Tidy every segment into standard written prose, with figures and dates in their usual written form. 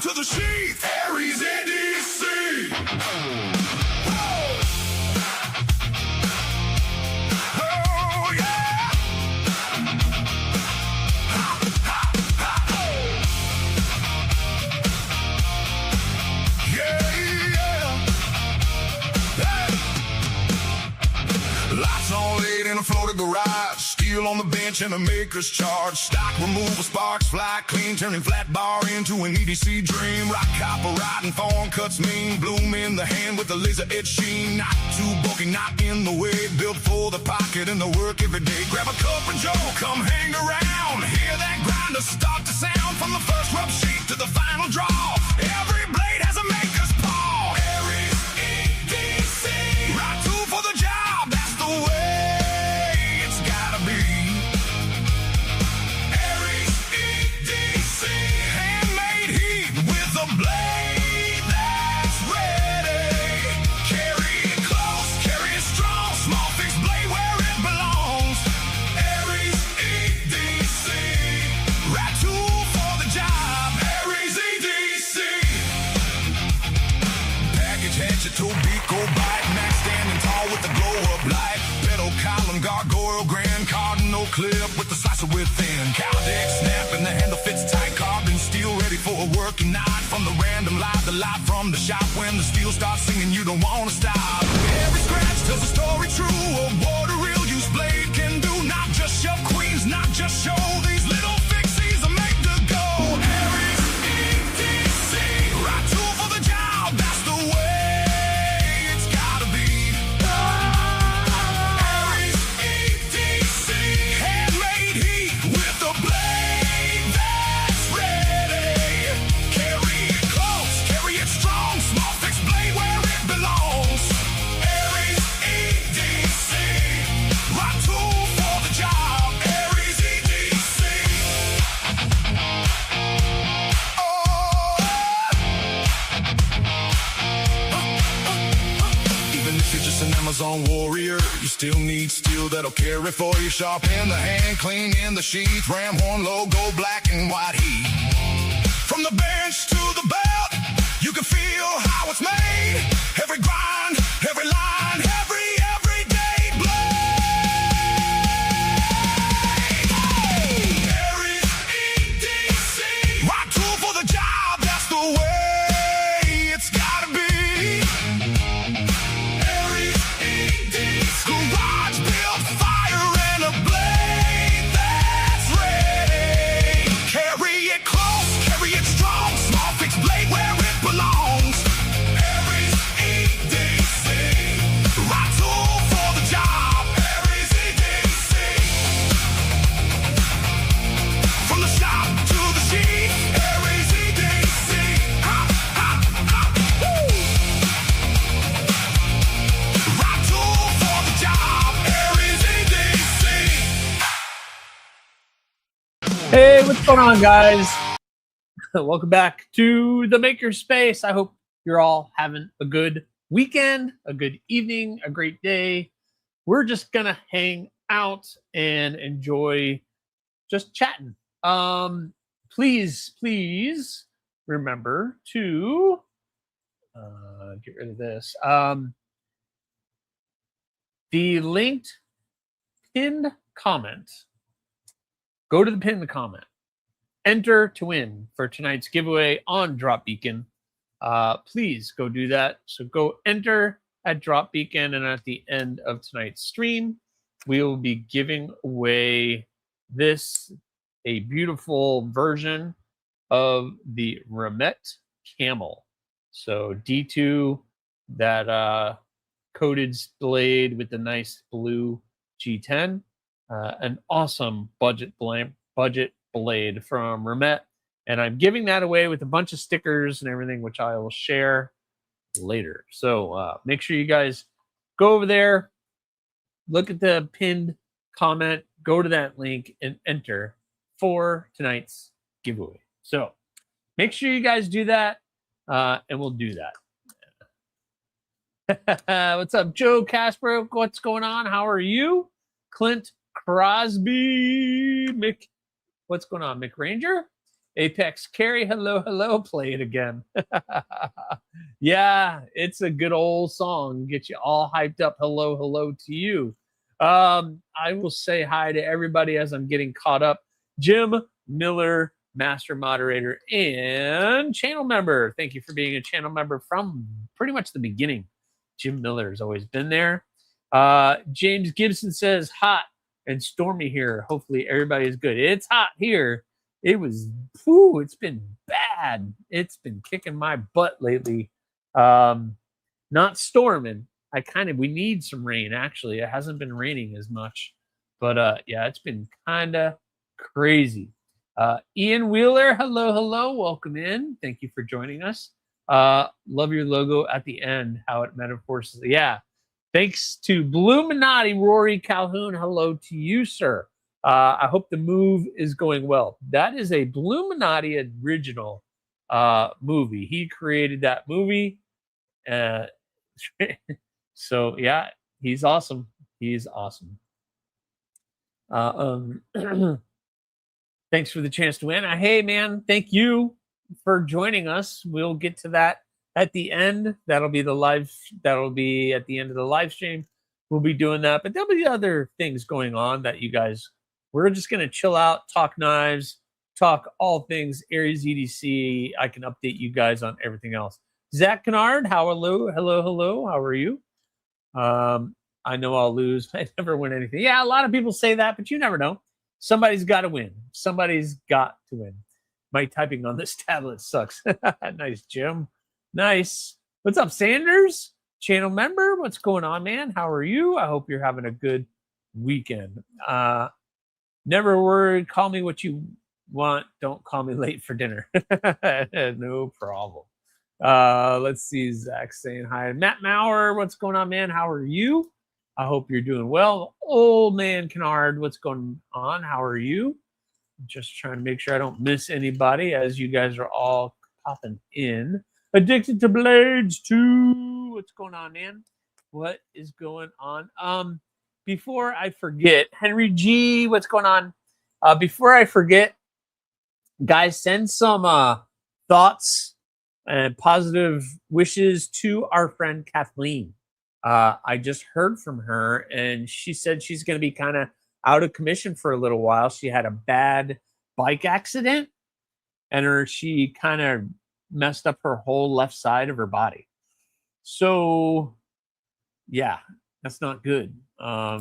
to the sheath. AriesEDC. Oh, yeah. Lights on laid in a floated garage. Steel on the bench and a maker's charge. Stock removal, sparks fly clean. Turning flat bar into an EDC dream. Rock copper riding, thorn cuts mean. Bloom in the hand with the laser edge sheen. Not too bulky, not in the way. Built for the pocket and the work every day. Grab a cup and Joe, come hang around. Hear that grinder start to sound. From the first rub sheet to the final draw. Every blade has a maker's paw. AriesEDC. Right tool for the job, that's the way it's gotta be. AriesEDC. Handmade heat with a blade that's ready. Carry it close, carry it strong. Small fixed blade where it belongs. AriesEDC. Right tool for the job. AriesEDC. Package hatchet, toe beak, go bite. Max standing tall with the glow up light. Pedal column, gargoyle, grand cardinal clip with the slicer within. Cow deck snap and the handle fits tight. Carbon steel ready for a working night. From the random live, the light from the shop. When the steel starts singing, you don't wanna stop. Every scratch tells a story true of what a real use blade can do. Not just shove queens, not just show these little fixies are made to go. AriesEDC. Right tool for the job, that's the way it's gotta be. AriesEDC. Handmade heat with a blade that's ready. Carry it close, carry it strong. Small fixed blade where it belongs. AriesEDC. Right tool for the job. AriesEDC. Even if you're just an Amazon warrior, you still need steel that'll carry for you. Sharp in the hand, clean in the sheath. Ram horn logo, black and white heat. From the bench to the belt, you can feel how it's made. Every grind, every line, everyday blade. AriesEDC. Right tool for the job, that's the way it's gotta be. AriesEDC. Garage built fire and a blade that's ready. Carry it close, carry it strong. Small fixed blade where it belongs. AriesEDC. Right tool for the job. AriesEDC. From the shop to the sheet. AriesEDC. Ha, ha, ha. Woo. Right tool for the job. AriesEDC. Hey, what's going on, guys? Welcome back to the Makerspace. I hope you're all having a good weekend, a good evening, a great day. We're just gonna hang out and enjoy just chatting. Please remember to get rid of this. The linked pinned comment. Go to the pinned comment. Enter to win for tonight's giveaway on Drop Beacon. Please go do that. So go enter at Drop Beacon, and at the end of tonight's stream, we will be giving away a beautiful version of the Remet Camel. So D2, that coated blade with the nice blue G10, an awesome budget blade from Remet, and I'm giving that away with a bunch of stickers and everything, which I will share later. So make sure you guys go over there, look at the pinned comment, go to that link, and enter for tonight's giveaway. So make sure you guys do that, and we'll do that. What's up, Joe Casper? What's going on? How are you? Clint Crosby, Mick. What's going on, Mick Ranger? Apex Carry, hello, hello, play it again. Yeah, it's a good old song. Get you all hyped up. Hello, hello to you. I will say hi to everybody as I'm getting caught up. Jim Miller, master moderator and channel member. Thank you for being a channel member from pretty much the beginning. Jim Miller has always been there. James Gibson says hot and stormy here. Hopefully everybody is good. It's hot here. It was, it's been bad. It's been kicking my butt lately. Not storming. We need some rain, actually. It hasn't been raining as much. But yeah, it's been kind of crazy. Ian Wheeler, hello, hello. Welcome in. Thank you for joining us. Love your logo at the end, how it metaphors. Yeah. Thanks to Bluminati, Rory Calhoun. Hello to you, sir. I hope the move is going well. That is a Bluminati original movie. He created that movie. So yeah, he's awesome. He's awesome. Thanks for the chance to win. Hey man, thank you for joining us. We'll get to that at the end. That'll be at the end of the live stream. We'll be doing that, but there'll be other things going on that we're just going to chill out, talk knives, talk all things AriesEDC. I can update you guys on everything else. Zach Kennard, hello, how are you? I know I'll lose. I never win anything. Yeah, a lot of people say that, but you never know. Somebody's got to win. Somebody's got to win. My typing on this tablet sucks. Nice, Jim. Nice. What's up, Sanders? Channel member, what's going on, man? How are you? I hope you're having a good weekend. Never worried. Call me what you want. Don't call me late for dinner. No problem. Let's see. Zach saying hi. Matt Maurer, what's going on, man? How are you? I hope you're doing well. Old man Kennard, what's going on? How are you? Just trying to make sure I don't miss anybody as you guys are all popping in. Addicted to Blades too. What's going on, man? What is going on? Before I forget, Henry G, what's going on? Before I forget, guys, send some thoughts and positive wishes to our friend Kathleen. I just heard from her, and she said she's going to be kind of out of commission for a little while. She had a bad bike accident, and she kind of messed up her whole left side of her body. So, yeah, that's not good.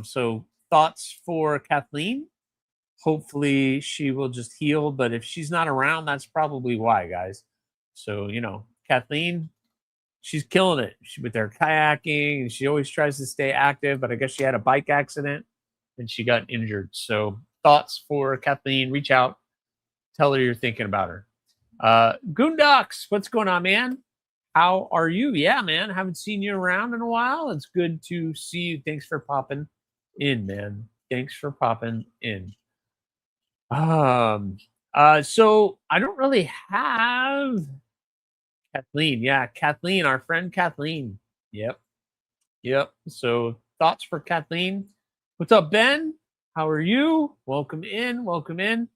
So thoughts for Kathleen. Hopefully she will just heal, but if she's not around, that's probably why, guys. So, Kathleen, she's killing it with her kayaking, and she always tries to stay active, but I guess she had a bike accident and she got injured. So thoughts for Kathleen, reach out, tell her you're thinking about her. Goondocks, what's going on, man? How are you? Yeah, man, haven't seen you around in a while. It's good to see you. Thanks for popping in, man. Thanks for popping in. So I don't really have Kathleen. Yeah, Kathleen, our friend Kathleen. Yep. So thoughts for Kathleen. What's up, Ben? How are you? Welcome in.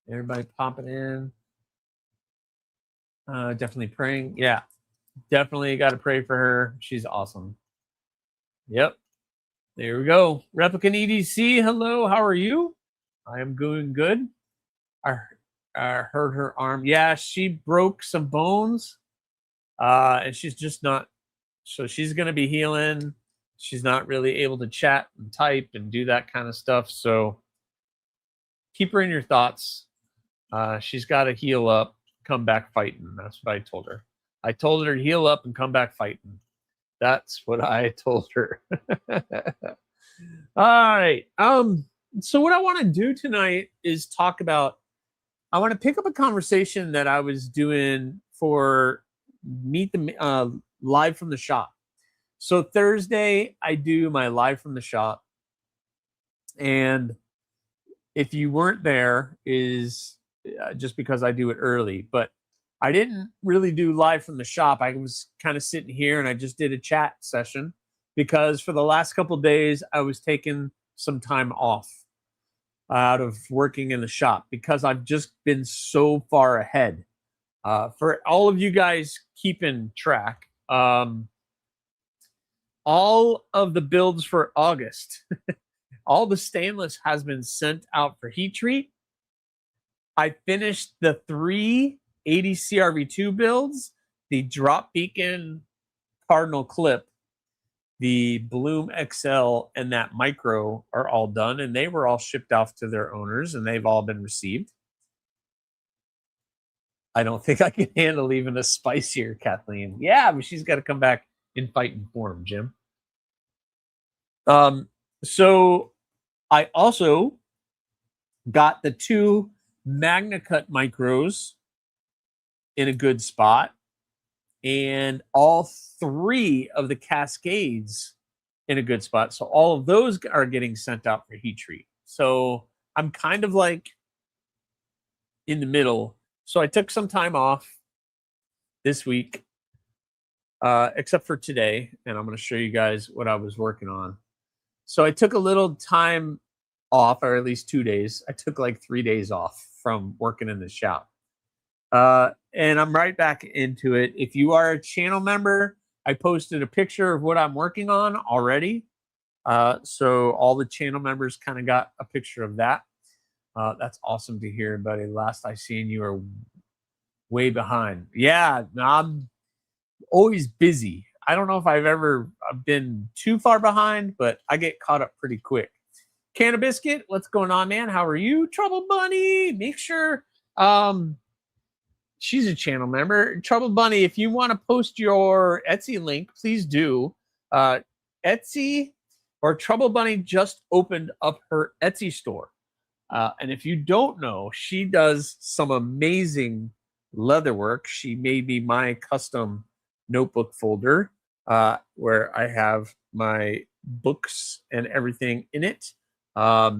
Everybody popping in. Definitely praying. Yeah, definitely got to pray for her. She's awesome. Yep. There we go. Replicant EDC, hello. How are you? I am doing good. I hurt her arm. Yeah, she broke some bones. And she's just not. So she's going to be healing. She's not really able to chat and type and do that kind of stuff. So keep her in your thoughts. She's got to heal up, come back fighting. That's what I told her. I told her to heal up and come back fighting. That's what I told her. All right. So what I want to do tonight is talk about, I want to pick up a conversation that I was doing for Meet the Live from the Shop. So Thursday, I do my Live from the Shop. And if you weren't there, is just because I do it early. But I didn't really do Live from the Shop. I was kind of sitting here and I just did a chat session because for the last couple of days, I was taking some time off. out of working in the shop because I've just been so far ahead. For all of you guys keeping track, all of the builds for August, all the stainless has been sent out for heat treat. I finished the 3 ADC RV2 builds, the drop beacon cardinal clip, the Bloom XL, and that micro are all done, and they were all shipped off to their owners, and they've all been received. I don't think I can handle even a spicier, Kathleen. Yeah, but she's got to come back in fighting form, Jim. So I also got the 2 MagnaCut micros in a good spot, and all 3 of the Cascades in a good spot. So all of those are getting sent out for heat treat. So I'm kind of like in the middle. So I took some time off this week, except for today, and I'm going to show you guys what I was working on. So I took a little time off, or at least 2 days. I took like 3 days off from working in the shop. And I'm right back into it. If you are a channel member, I posted a picture of what I'm working on already. So all the channel members kind of got a picture of that. That's awesome to hear, buddy. Last I seen, you were way behind. Yeah, I'm always busy. I don't know if I've ever been too far behind, but I get caught up pretty quick. Can of Biscuit, what's going on, man? How are you? Trouble Bunny, make sure she's a channel member. Trouble Bunny, if you want to post your Etsy link, please do. Etsy or Trouble Bunny just opened up her Etsy store. And if you don't know, she does some amazing leather work. She made me my custom notebook folder where I have my books and everything in it. I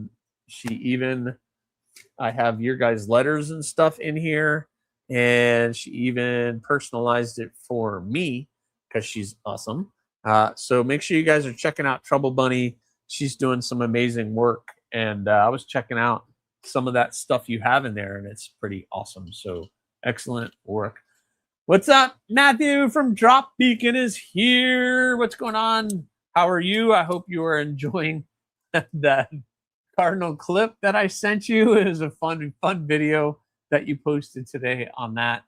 have your guys' letters and stuff in here. And she even personalized it for me because she's awesome. So make sure you guys are checking out Trouble Bunny. She's doing some amazing work. And I was checking out some of that stuff you have in there, and it's pretty awesome. So excellent work. What's up? Matthew from Drop Beacon is here. What's going on? How are you? I hope you are enjoying that Cardinal clip that I sent you. It was a fun video that you posted today on that.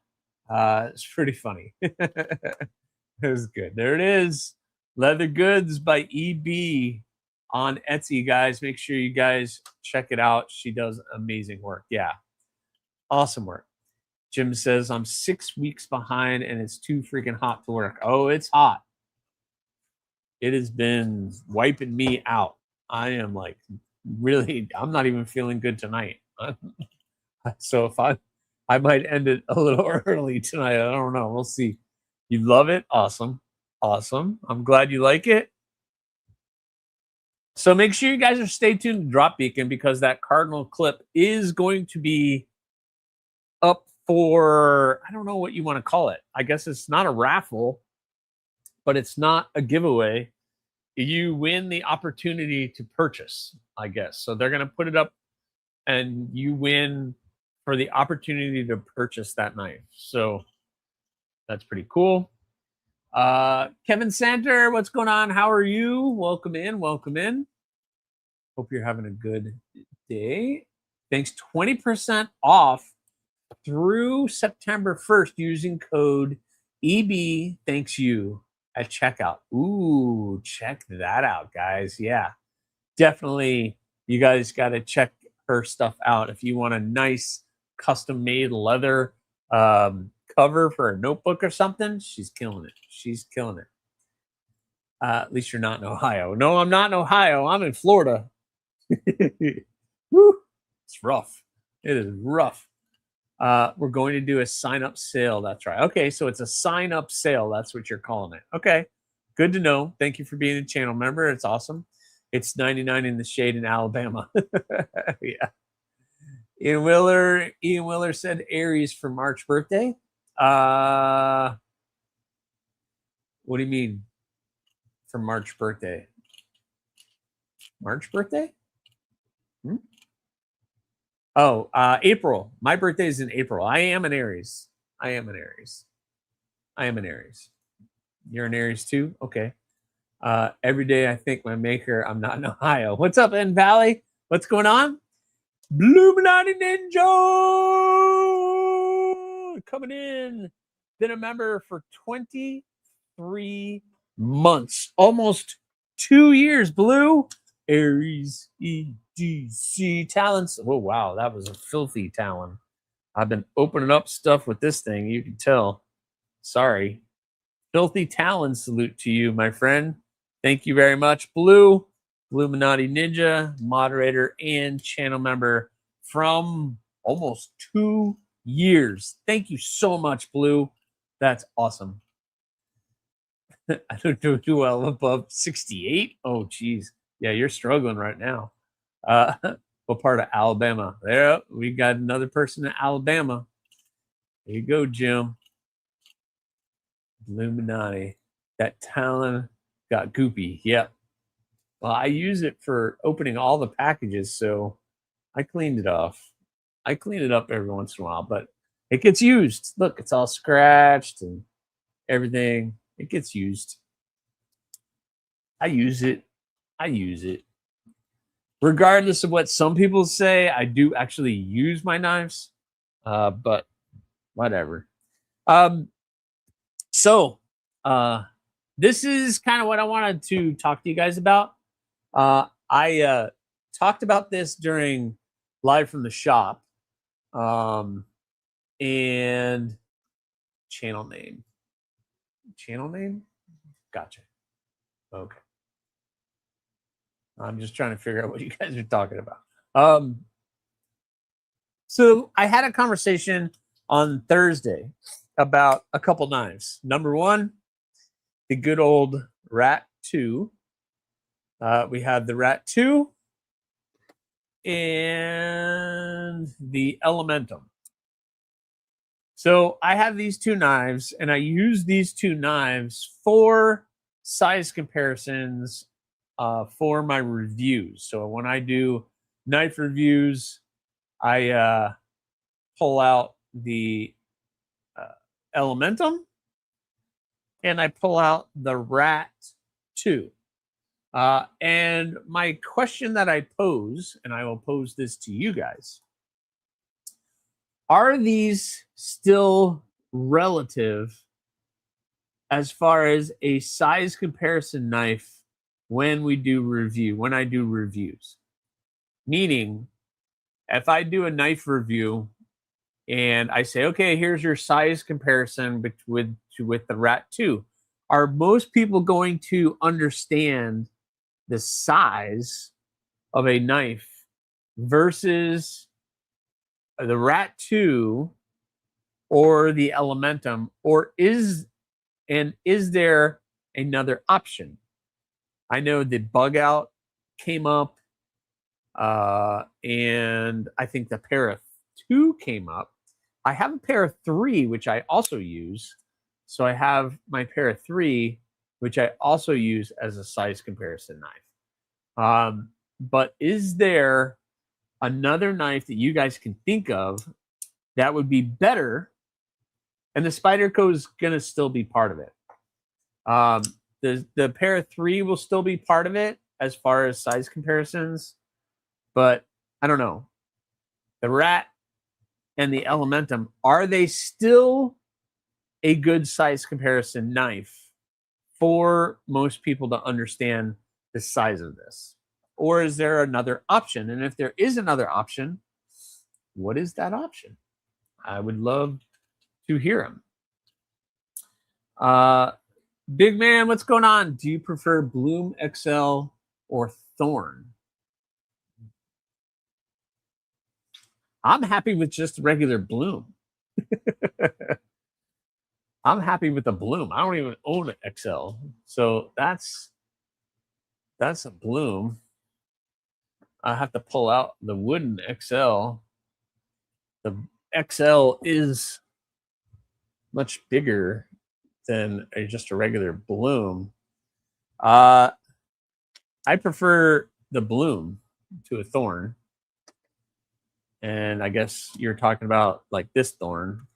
It's pretty funny. It was good. There it is. Leather Goods by EB on Etsy, guys. Make sure you guys check it out. She does amazing work. Yeah. Awesome work. Jim says, I'm 6 weeks behind and it's too freaking hot to work. Oh, it's hot. It has been wiping me out. I am like, really, I'm not even feeling good tonight. So if I might end it a little early tonight. I don't know. We'll see. You love it? Awesome. Awesome. I'm glad you like it. So make sure you guys are stay tuned to Drop Beacon because that Cardinal clip is going to be up for, I don't know what you want to call it. I guess it's not a raffle, but it's not a giveaway. You win the opportunity to purchase, I guess. So they're going to put it up and you win for the opportunity to purchase that knife. So that's pretty cool. Kevin Santer, what's going on? How are you? Welcome in. Welcome in. Hope you're having a good day. Thanks. 20% off through September 1st using code EB thanks you at checkout. Ooh, check that out, guys. Yeah, definitely. You guys got to check her stuff out. If you want a nice custom made leather cover for a notebook or something, she's killing it. She's killing it. At least you're not in Ohio. No, I'm not in Ohio. I'm in Florida. Woo, it's rough. It is rough. We're going to do a sign-up sale. That's right. Okay, so it's a sign-up sale. That's what you're calling it. Okay, good to know. Thank you for being a channel member. It's awesome. It's 99 in the shade in Alabama. Yeah. Ian Willer said Aries for March birthday. What do you mean for March birthday? March birthday? Oh, April. My birthday is in April. I am an Aries. I am an Aries. I am an Aries. You're an Aries too? Okay. Every day I thank my maker I'm not in Ohio. What's up, N Valley? What's going on? Illuminati Ninja coming in. Been a member for 23 months. Almost 2 years, Blue. AriesEDC talents. Oh, wow. That was a filthy talent. I've been opening up stuff with this thing. You can tell. Sorry. Filthy Talon salute to you, my friend. Thank you very much, Blue. Illuminati Ninja, moderator and channel member from almost 2 years. Thank you so much, Blue. That's awesome. I don't do well above 68. Oh, geez. Yeah, you're struggling right now. What part of Alabama? There, we got another person in Alabama. There you go, Jim. Illuminati. That talent got goopy. Yep. Well, I use it for opening all the packages, so I cleaned it off. I clean it up every once in a while, but it gets used. Look, it's all scratched and everything. It gets used. I use it. I use it. Regardless of what some people say, I do actually use my knives, but whatever. So this is kind of what I wanted to talk to you guys about. I talked about this during Live from the Shop, and channel name. Gotcha. Okay. I'm just trying to figure out what you guys are talking about. So I had a conversation on Thursday about a couple knives. Number one, the good old Rat 2. We have the Rat 2 and the Elementum. So I have these two knives, and I use these two knives for size comparisons for my reviews. So when I do knife reviews, I pull out the Elementum and I pull out the Rat 2. And my question that I pose, and I will pose this to you guys, are these still relative as far as a size comparison knife when I do reviews? Meaning, if I do a knife review and I say, okay, here's your size comparison with the Rat 2, are most people going to understand the size of a knife versus the Rat 2 or the Elementum, or is there another option? I know the Bug Out came up, and I think the Para 2 came up. I have a Para 3, which I also use. So I have my Para 3, which I also use as a size comparison knife. But is there another knife that you guys can think of that would be better? And the Spyderco is going to still be part of it. The Para 3 will still be part of it as far as size comparisons. But I don't know. The Rat and the Elementum, are they still a good size comparison knife for most people to understand the size of this? Or is there another option? And if there is another option, what is that option? I would love to hear them. Big man, what's going on? Do you prefer Bloom XL or Thorn? I'm happy with just regular Bloom. I'm happy with the Bloom. I don't even own an XL. So that's a Bloom. I have to pull out the wooden XL. The XL is much bigger than just a regular Bloom. I prefer the Bloom to a Thorn. And I guess you're talking about like this thorn.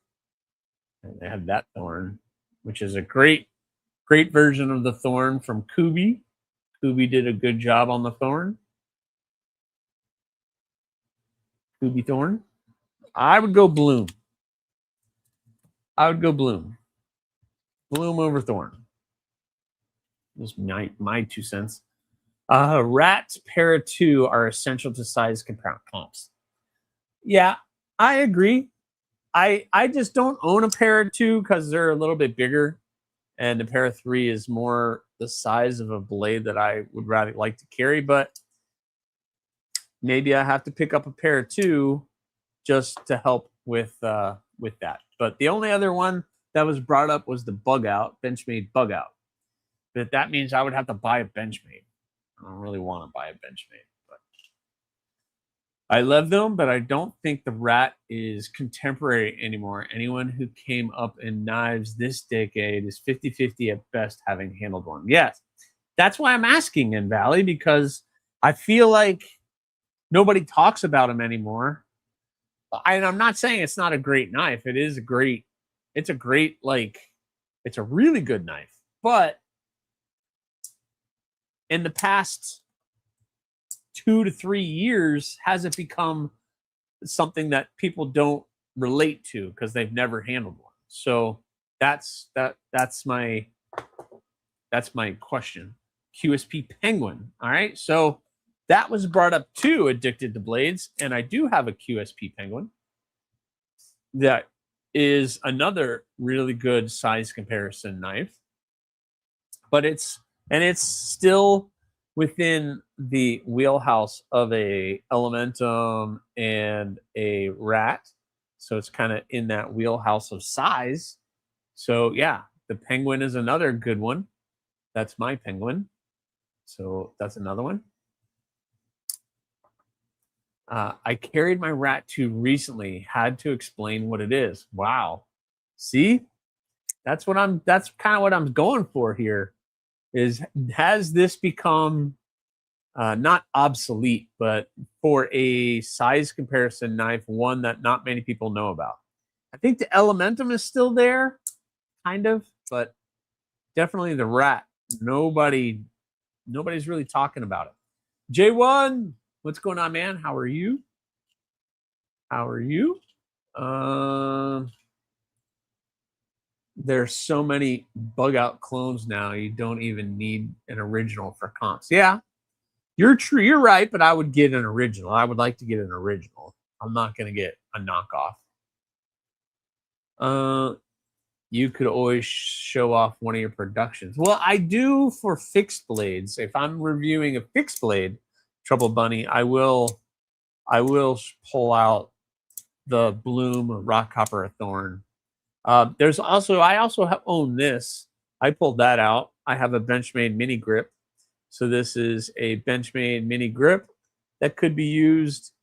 And they have that thorn, which is a great version of the thorn from Kubi. Kubi did a good job on the thorn. Kubi thorn. I would go bloom. I would go bloom. Bloom over thorn. Just my 2 cents. Rat para 2 are essential to size comps. Yeah, I agree. I just don't own a para 2 because they're a little bit bigger, and the para 3 is more the size of a blade that I would rather like to carry. But maybe I have to pick up a para 2 just to help with that. But the only other one that was brought up was the bug out, Benchmade bug out. But that means I would have to buy a Benchmade. I don't really want to buy a Benchmade, but I love them, but I don't think the Rat is contemporary anymore. Anyone who came up in knives this decade is 50-50 at best, having handled one. Yes, that's why I'm asking in Valley, because I feel like nobody talks about them anymore. And I'm not saying it's not a great knife. It is a great, it's a really good knife. But in the past 2 to 3 years, has it become something that people don't relate to because they've never handled one? So that's my question. QSP Penguin. All right. So that was brought up too, Addicted to Blades. And I do have a QSP Penguin that is another really good size comparison knife. But it's still within the wheelhouse of a Elementum and a Rat. So it's kind of in that wheelhouse of size. So yeah, the Penguin is another good one. That's my Penguin. So that's another one. I carried my Rat 2 recently, had to explain what it is. Wow. See? That's kind of what I'm going for here. Has this become not obsolete, but for a size comparison knife, one that not many people know about? I think the Elementum is still there, kind of, but definitely the Rat. Nobody's really talking about it. J1, what's going on, man? How are you? There's so many bug out clones now, you don't even need an original for comps. Yeah, you're true. You're right, but I would get an original. I would like to get an original. I'm not going to get a knockoff. You could always show off one of your productions. Well, I do for fixed blades. If I'm reviewing a fixed blade, Trouble Bunny, I will pull out the Bloom Rock Copper Thorn. I also own this. I pulled that out. I have a Benchmade mini grip. So this is a Benchmade mini grip that could be used,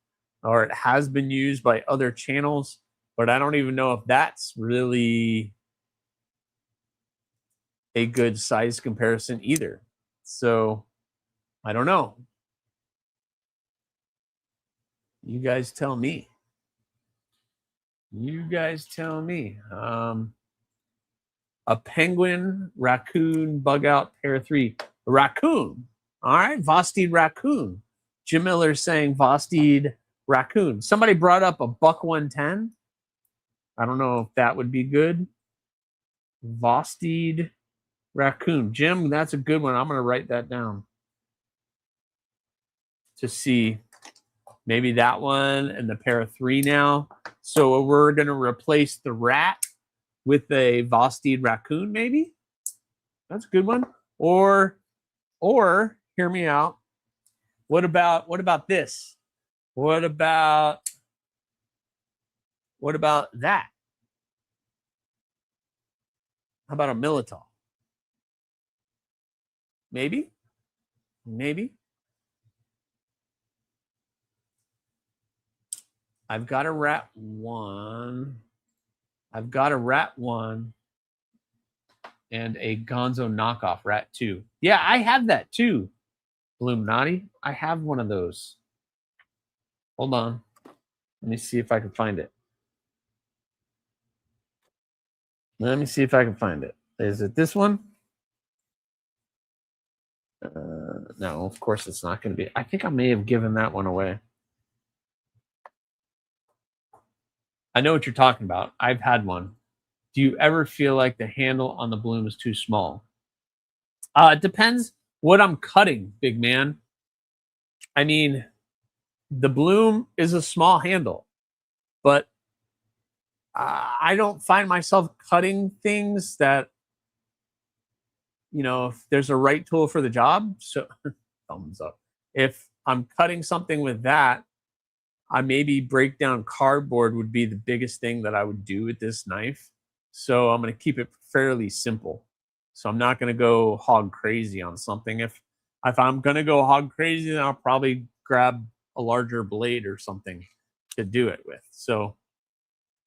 or it has been used by other channels, but I don't even know if that's really a good size comparison either. So I don't know. You guys tell me. A Penguin, Raccoon, Bug Out, Pair 3. A Raccoon. All right, Vosteed Raccoon. Jim Miller saying Vosteed Raccoon. Somebody brought up a Buck 110. I don't know if that would be good. Vosteed Raccoon. Jim, that's a good one. I'm going to write that down to see. Maybe that one and the Pair 3 now. So we're going to replace the Rat with a Vosteed Raccoon, maybe. That's a good one. Or hear me out. What about this? What about that? How about a Militol? Maybe. I've got a Rat 1. I've got a Rat 1 and a Gonzo knockoff Rat 2. Yeah, I have that too. Illuminati. I have one of those. Hold on. Let me see if I can find it. Let me see if I can find it. Is it this one? No, of course it's not going to be. I think I may have given that one away. I know what you're talking about. I've had one. Do you ever feel like the handle on the bloom is too small? It depends what I'm cutting, big man. I mean, the bloom is a small handle, but I don't find myself cutting things that, if there's a right tool for the job. So thumbs up. If I'm cutting something with that, I maybe break down cardboard would be the biggest thing that I would do with this knife. So I'm going to keep it fairly simple. So I'm not going to go hog crazy on something. If I'm going to go hog crazy, then I'll probably grab a larger blade or something to do it with. So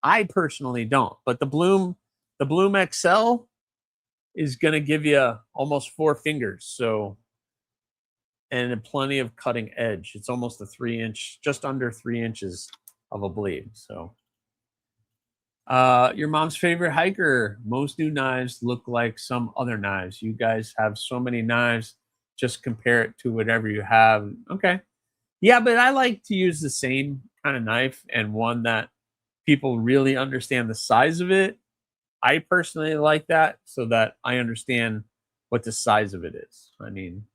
I personally don't. But the Bloom XL is going to give you almost 4 fingers. So, and plenty of cutting edge. It's almost a 3-inch, just under 3 inches of a blade. So, your mom's favorite hiker. Most new knives look like some other knives. You guys have so many knives. Just compare it to whatever you have. Okay. Yeah, but I like to use the same kind of knife and one that people really understand the size of it. I personally like that so that I understand what the size of it is. I mean,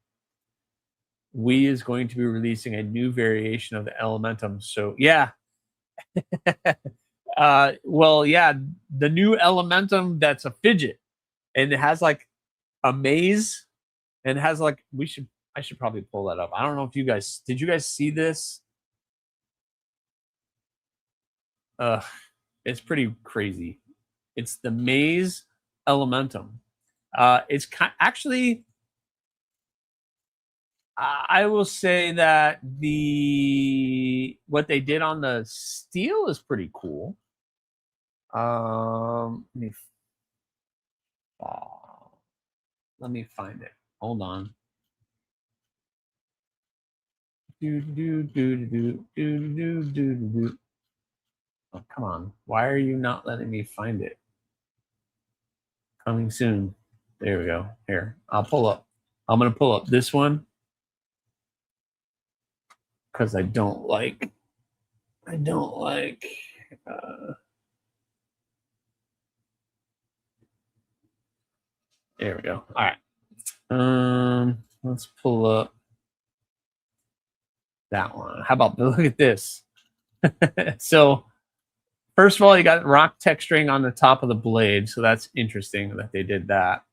We is going to be releasing a new variation of the Elementum. So yeah. Well, yeah, the new Elementum that's a fidget and it has like a maze and it has like I should probably pull that up. I don't know if did you guys see this? It's pretty crazy. It's the maze Elementum. It's actually, I will say that what they did on the steel is pretty cool. Let me find it. Hold on. Oh, come on. Why are you not letting me find it? Coming soon. There we go. Here, I'm going to pull up this one because I don't like, there we go. All right. Let's pull up that one. How about, look at this. So first of all, you got rock texturing on the top of the blade. So that's interesting that they did that.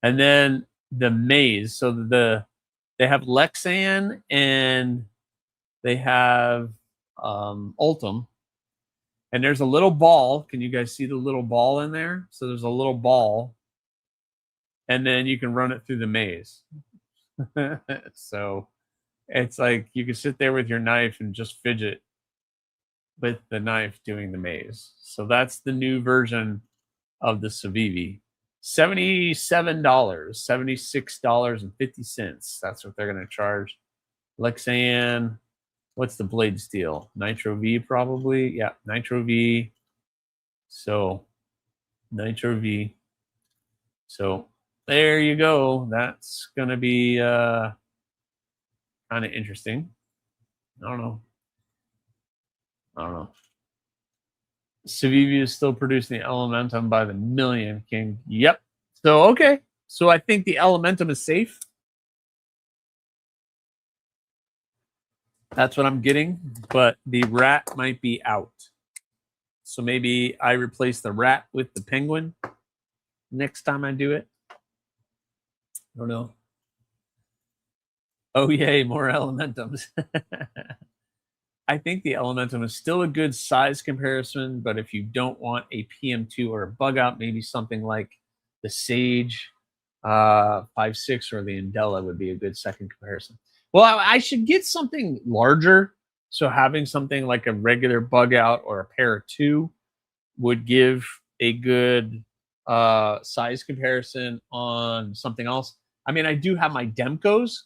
And then the maze. So they have Lexan and they have Ultim. And there's a little ball. Can you guys see the little ball in there? So there's a little ball. And then you can run it through the maze. So it's like you can sit there with your knife and just fidget with the knife doing the maze. So that's the new version of the Civivi. $77, $76.50. That's what they're going to charge. Lexan, what's the blade steel? Nitro V probably. Yeah, Nitro V. So Nitro V. So there you go. That's going to be kind of interesting. I don't know. Civivi is still producing the Elementum by the million, King. Yep. So, okay. So I think the Elementum is safe. That's what I'm getting. But the rat might be out. So maybe I replace the rat with the penguin next time I do it. I don't know. Oh, yay, more Elementums. I think the Elementum is still a good size comparison, but if you don't want a PM2 or a bug out, maybe something like the Sage 5.6 or the Indela would be a good second comparison. Well, I should get something larger. So having something like a regular bug out or a Para 2 would give a good size comparison on something else. I mean, I do have my Demcos.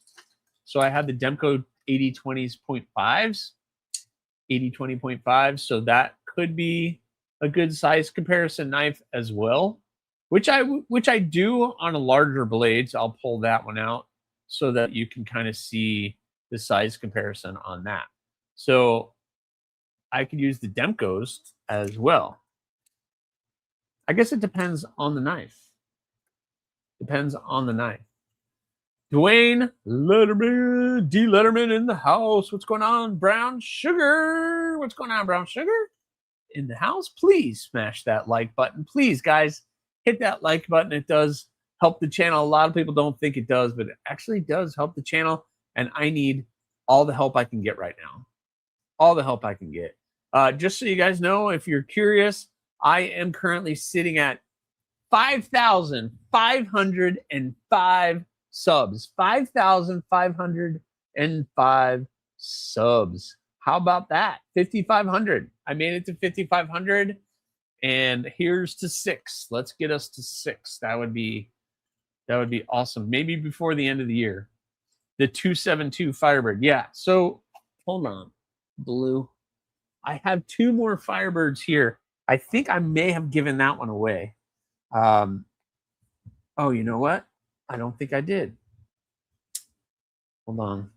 So I have the Demco 8020s 0.5s. 80-20.5. So that could be a good size comparison knife as well, which I do on a larger blade. So I'll pull that one out so that you can kind of see the size comparison on that. So I could use the Demkos as well. I guess it depends on the knife. Depends on the knife. Dwayne Letterman, D. Letterman in the house. What's going on, Brown Sugar? What's going on, Brown Sugar? In the house, please smash that like button. Please, guys, hit that like button. It does help the channel. A lot of people don't think it does, but it actually does help the channel. And I need all the help I can get right now. All the help I can get. Just so you guys know, if you're curious, I am currently sitting at 5,505 subs. 5,505 subs. How about that? 5,500. I made it to 5,500. And here's to 6. Let's get us to 6. That would be awesome. Maybe before the end of the year. The 272 Firebird. Yeah. So hold on. Blue. I have 2 more Firebirds here. I think I may have given that one away. Oh, you know what? I don't think I did. Hold on.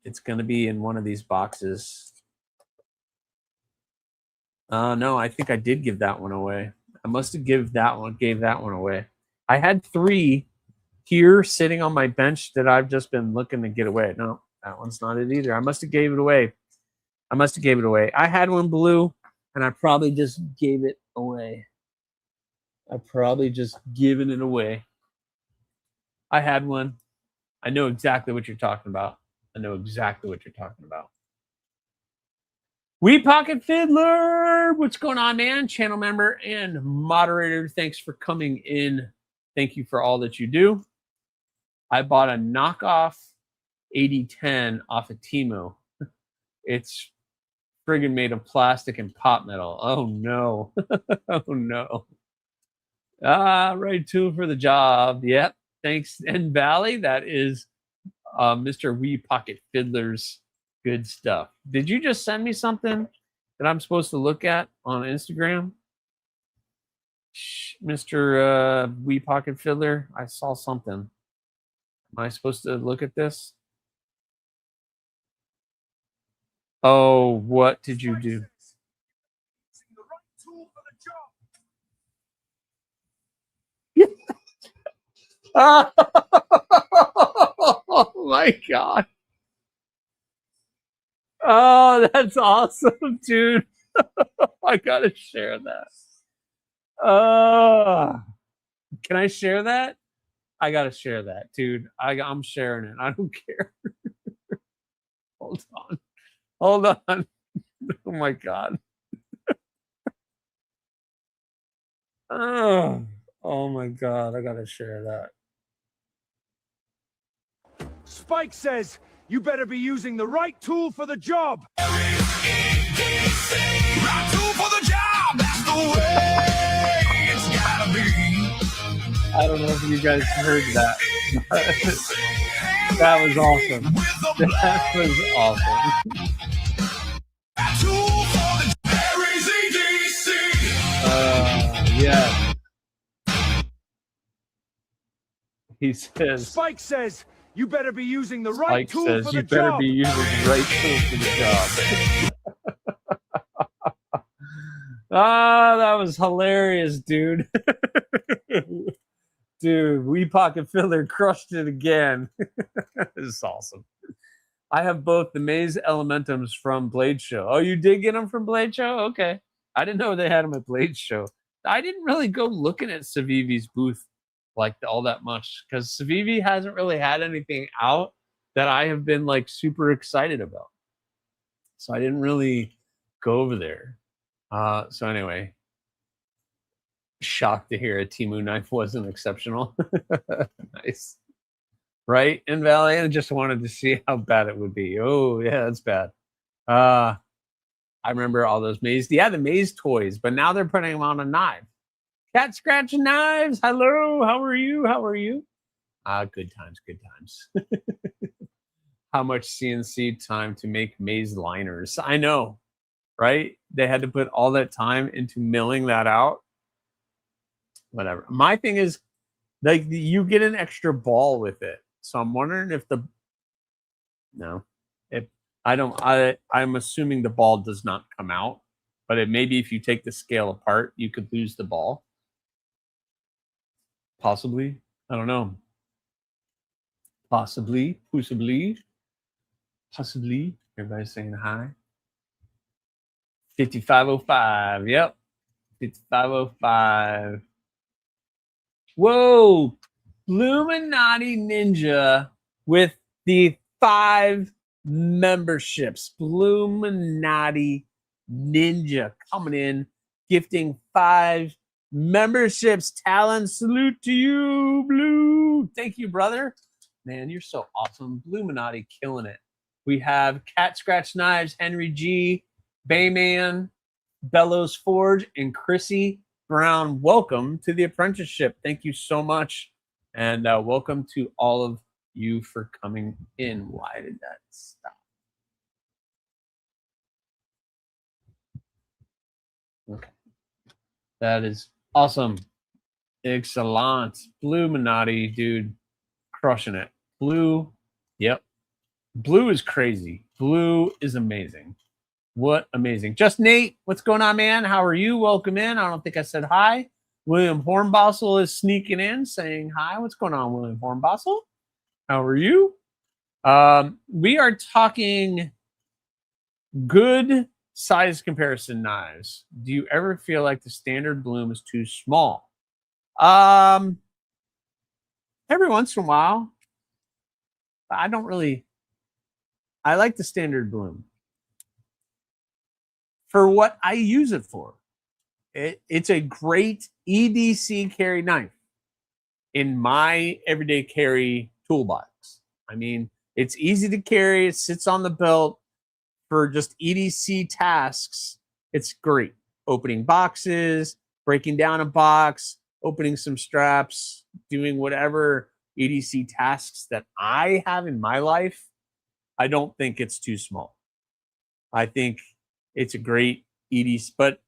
It's going to be in one of these boxes. No, I think I did give that one away. I must have gave that one away. I had 3 here sitting on my bench that I've just been looking to get away. No, that one's not it either. I must have gave it away. I had one blue, and I probably just gave it away. I probably just given it away. I had one. I know exactly what you're talking about. Wee Pocket Fiddler, what's going on, man? Channel member and moderator, thanks for coming in. Thank you for all that you do. I bought a knockoff 8010 off of Temu. It's friggin' made of plastic and pot metal. Oh no. Oh no. Right tool for the job. Yep. Thanks, N Valley. That is Mr. Wee Pocket Fiddler's good stuff. Did you just send me something that I'm supposed to look at on Instagram? Mr. Wee Pocket Fiddler, I saw something. Am I supposed to look at this? Oh, what did you do? Oh my God. Oh, that's awesome, dude. I gotta share that. Can I share that? I gotta share that, dude. I'm sharing it. I don't care. Hold on. Oh my God. Oh my God. I gotta share that. Spike says you better be using the right tool for the job. Right tool for the job. That's the way it's gotta be. I don't know if you guys heard that. That was awesome. That was awesome. Tool for the AriesEDC. Yeah. He says. Spike says you better be using the right Spike tool says for you the better job. be using the right tool for the job. That was hilarious, dude. Dude, Wee Pocket Fiddler crushed it again. This is awesome. I have both the Maze Elementums from Blade Show. Oh, you did get them from Blade Show? Okay. I didn't know they had them at Blade Show. I didn't really go looking at Civivi's booth like all that much because Civivi hasn't really had anything out that I have been like super excited about. So I didn't really go over there. So anyway, shocked to hear a Temu knife wasn't exceptional. Nice. Right, in Valley, I just wanted to see how bad it would be. Oh, yeah, that's bad. I remember all those maze. Yeah, the maze toys, but now they're putting them on a knife. Cat scratching knives. Hello, how are you? Good times. How much CNC time to make maze liners? I know, right? They had to put all that time into milling that out. Whatever. My thing is, like, you get an extra ball with it. So I'm wondering if no, if I'm assuming the ball does not come out, but maybe if you take the scale apart, you could lose the ball. Possibly. I don't know. Possibly. Everybody's saying hi. 5505. Yep. 5505. Whoa. Illuminati Ninja with the 5 memberships. Illuminati Ninja coming in, gifting 5 memberships. Talon, salute to you, Blue. Thank you, brother. Man, you're so awesome. Illuminati killing it. We have Cat Scratch Knives, Henry G, Bayman, Bellows Forge, and Chrissy Brown. Welcome to the apprenticeship. Thank you so much. And welcome to all of you for coming in. Why did that stop? Okay. That is awesome. Excellent. Illuminati, dude. Crushing it. Blue. Yep. Blue is crazy. Blue is amazing. What amazing. Just Nate, what's going on, man? How are you? Welcome in. I don't think I said hi. William Hornbossel is sneaking in saying hi. What's going on, William Hornbossel? How are you? We are talking good size comparison knives. Do you ever feel like the standard bloom is too small? Every once in a while. I don't really. I like the standard bloom for what I use it for. It's a great EDC carry knife in my everyday carry toolbox. I mean, it's easy to carry. It sits on the belt for just EDC tasks. It's great. Opening boxes, breaking down a box, opening some straps, doing whatever EDC tasks that I have in my life. I don't think it's too small. I think it's a great EDC, but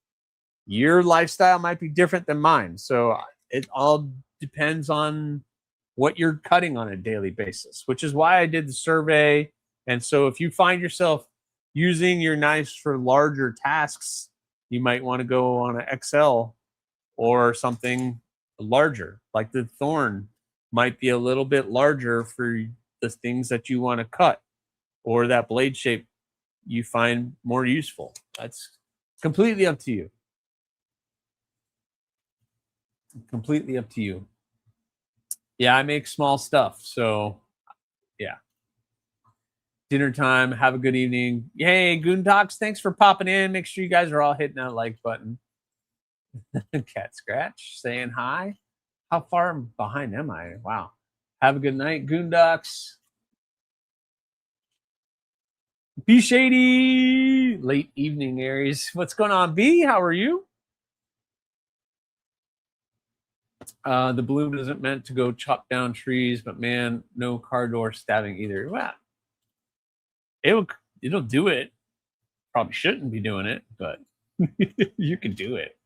your lifestyle might be different than mine. So it all depends on what you're cutting on a daily basis, which is why I did the survey. And so if you find yourself using your knives for larger tasks, you might want to go on an XL or something larger, like the Thorn might be a little bit larger for the things that you want to cut, or that blade shape you find more useful. That's completely up to you. Completely up to you. Yeah, I make small stuff. So, yeah. Dinner time. Have a good evening. Hey, Goondocs, thanks for popping in. Make sure you guys are all hitting that like button. Cat Scratch saying hi. How far behind am I? Wow. Have a good night, Goondocs. B Shady. Late evening, Aries. What's going on, B? How are you? The bloom isn't meant to go chop down trees, but man, no car door stabbing either. Wow. It'll do it. Probably shouldn't be doing it, but you can do it.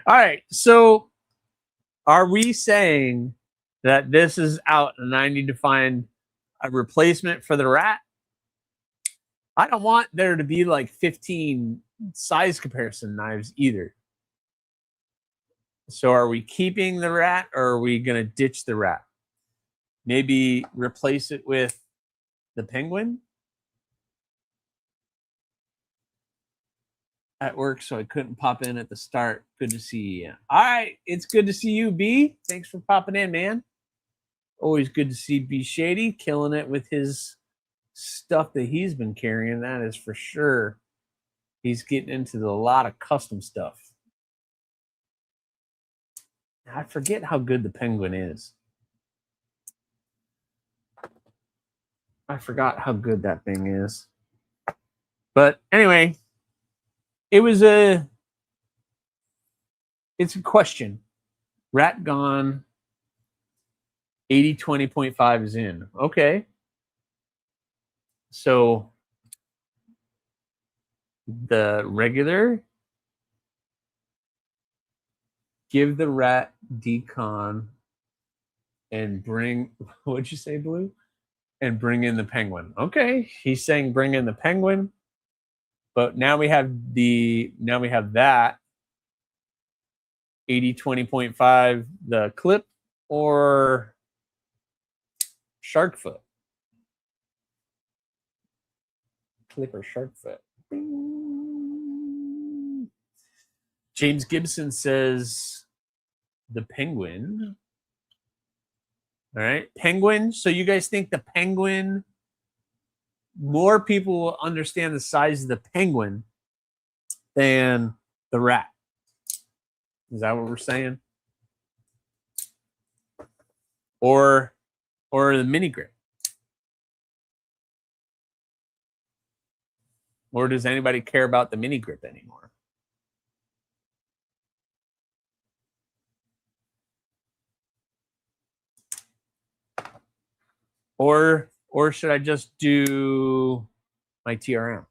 All right. So are we saying that this is out and I need to find a replacement for the rat? I don't want there to be like 15 size comparison knives either. So are we keeping the rat or are we going to ditch the rat? Maybe replace it with the penguin? At work, so I couldn't pop in at the start. Good to see you. All right, it's good to see you, B. Thanks for popping in, man. Always good to see B Shady killing it with his stuff that he's been carrying. That is for sure. He's getting into a lot of custom stuff. I forget how good the penguin is. I forgot how good that thing is. But anyway, it's a question. Rat gone. 80-20.5 is in. Okay. So the regular, give the rat decon and bring, what'd you say, Blue? And bring in the penguin. Okay, he's saying bring in the penguin, but now we have that 80-20.5, the clip or shark foot. Clip or shark foot. James Gibson says the penguin. All right, penguin. So you guys think the penguin, more people will understand the size of the penguin than the rat? Is that what we're saying? Or the mini grip? Or does anybody care about the mini grip anymore? Or should I just do my TRM?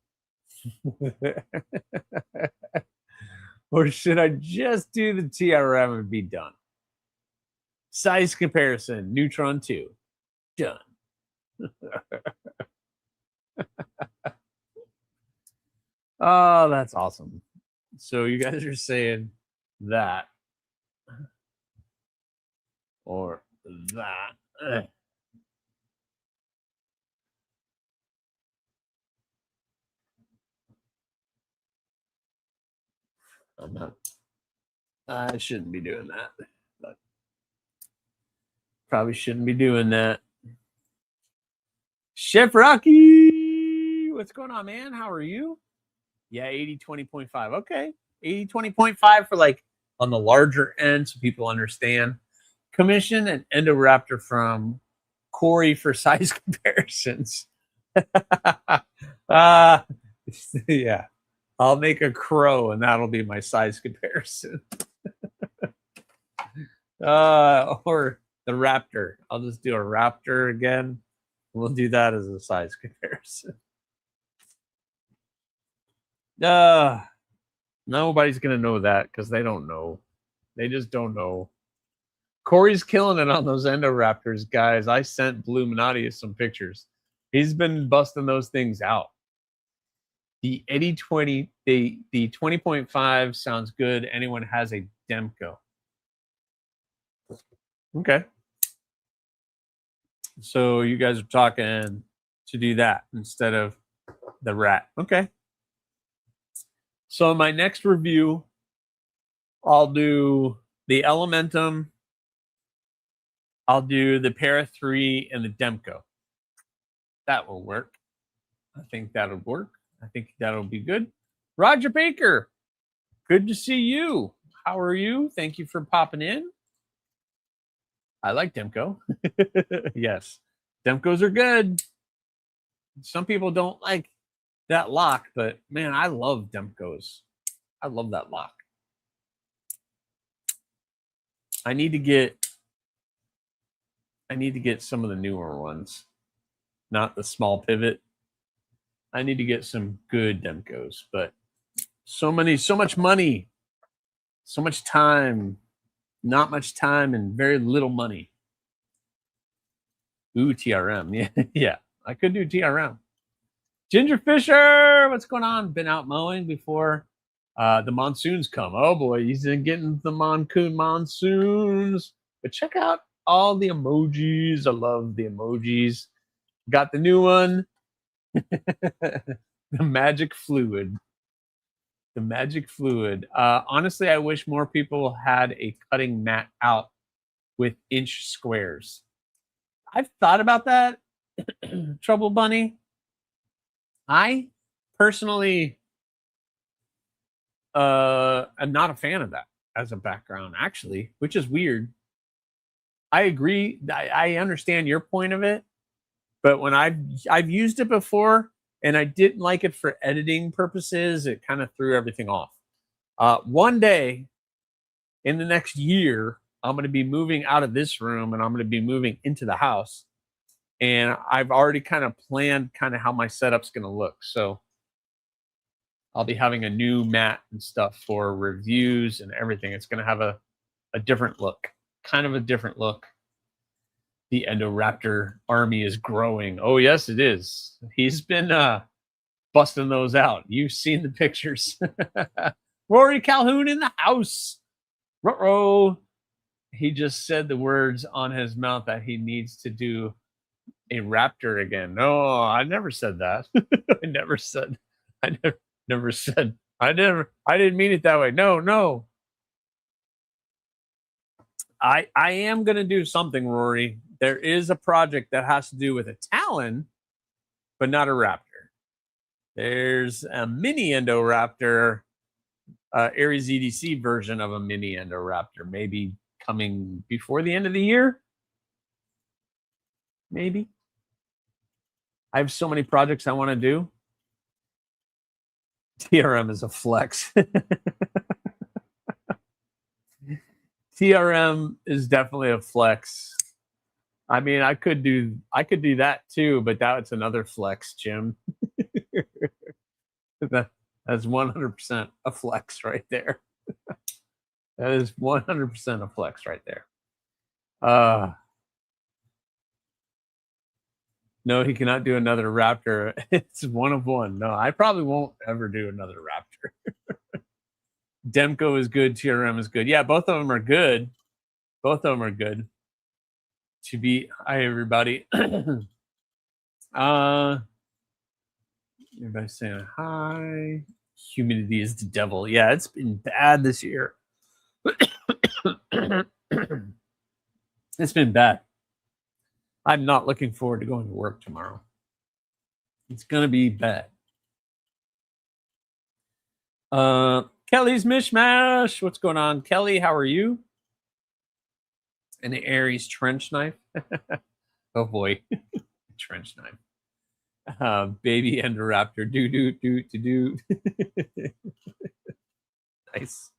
Or should I just do the TRM and be done? Size comparison, Neutron 2. Done. Oh, that's awesome. So you guys are saying that or that. I'm not. I shouldn't be doing that, but probably shouldn't be doing that. Chef Rocky, what's going on, man? How are you? Yeah, 80-20.5. Okay, 80-20.5 for like on the larger end, so people understand. Commission and Endoraptor from Corey for size comparisons. Yeah. I'll make a crow, and that'll be my size comparison. Or the raptor. I'll just do a raptor again. We'll do that as a size comparison. Nobody's going to know that because they don't know. They just don't know. Corey's killing it on those Endoraptors, guys. I sent Blue Minotti some pictures. He's been busting those things out. The 80-20, the 20.5 sounds good. Anyone has a Demko. Okay. So you guys are talking to do that instead of the rat. Okay. So in my next review, I'll do the Elementum. I'll do the Para 3 and the Demko. That will work. I think that'll work. I think that'll be good. Roger Baker, good to see you. How are you? Thank you for popping in. I like Demko. Yes, Demkos are good. Some people don't like that lock, but man, I love Demkos. I love that lock. I need to get some of the newer ones, not the small pivot. I need to get some good Demkos, but so much money, so much time, not much time, and very little money. Ooh, TRM. Yeah, yeah, I could do TRM. Ginger Fisher, what's going on? Been out mowing before the monsoons come. Oh boy, he's getting the monsoons. But check out all the emojis. I love the emojis. Got the new one. The magic fluid. The magic fluid. Honestly, I wish more people had a cutting mat out with inch squares. I've thought about that, Trouble Bunny. I personally am not a fan of that as a background, actually, which is weird. I agree. I understand your point of it, but when I've used it before and I didn't like it for editing purposes, it kind of threw everything off. One day in the next year, I'm going to be moving out of this room and I'm going to be moving into the house. And I've already kind of planned kind of how my setup's going to look. So I'll be having a new mat and stuff for reviews and everything. It's going to have a different look, kind of a different look. The Endoraptor army is growing. Oh, yes, it is. He's been busting those out. You've seen the pictures. Rory Calhoun in the house. Ruh-roh. He just said the words on his mouth that he needs to do a raptor again. No, I never said that. I never said. I never said. I didn't mean it that way. No. I am going to do something, Rory. There is a project that has to do with a Talon, but not a raptor. There's a mini Endoraptor, AriesEDC version of a mini Endoraptor, maybe coming before the end of the year. Maybe. I have so many projects I want to do. TRM is a flex. TRM is definitely a flex. I mean, I could do that too, but that's another flex, Jim. That's 100% a flex right there. That is 100% a flex right there. No, he cannot do another Raptor. It's one of one. No, I probably won't ever do another Raptor. Demko is good. TRM is good. Yeah, both of them are good. Both of them are good. To be, hi everybody. Everybody saying hi. Humidity is the devil. Yeah, it's been bad this year. It's been bad. I'm not looking forward to going to work tomorrow. It's gonna be bad. Kelly's Mishmash. What's going on, Kelly? How are you? And the Aries trench knife. Oh boy, trench knife. Baby Endoraptor. Do. Nice.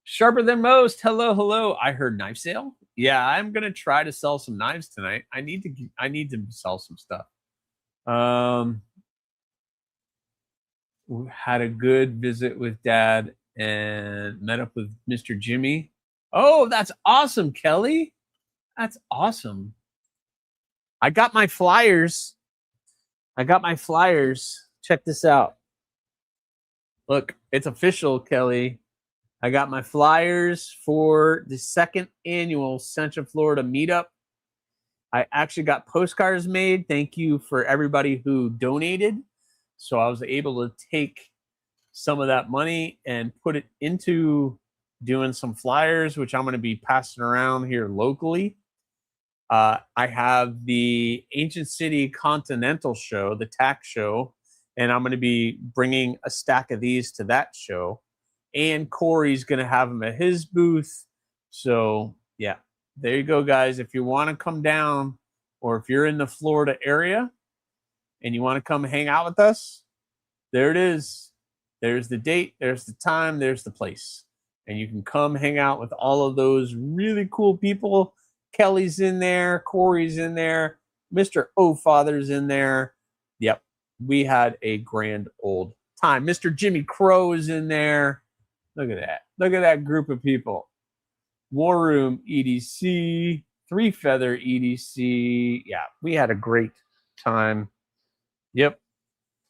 Sharper than most. Hello. I heard knife sale. Yeah, I'm gonna try to sell some knives tonight. I need to sell some stuff. We had a good visit with Dad and met up with Mr. Jimmy. Oh, that's awesome, Kelly. That's awesome. I got my flyers. Check this out. Look, it's official, Kelly. I got my flyers for the second annual Central Florida meetup. I actually got postcards made. Thank you for everybody who donated. So I was able to take some of that money and put it into doing some flyers, which I'm going to be passing around here locally. I have the Ancient City Continental show, the TAC show, and I'm going to be bringing a stack of these to that show. And Corey's going to have them at his booth. So, yeah, there you go, guys. If you want to come down, or if you're in the Florida area and you want to come hang out with us, there it is. There's the date, there's the time, there's the place. And you can come hang out with all of those really cool people. Kelly's in there, Corey's in there, Mr. O-Father's in there. Yep, we had a grand old time. Mr. Jimmy Crow is in there. Look at that. Look at that group of people. War Room EDC, Three Feather EDC. Yeah, we had a great time. Yep.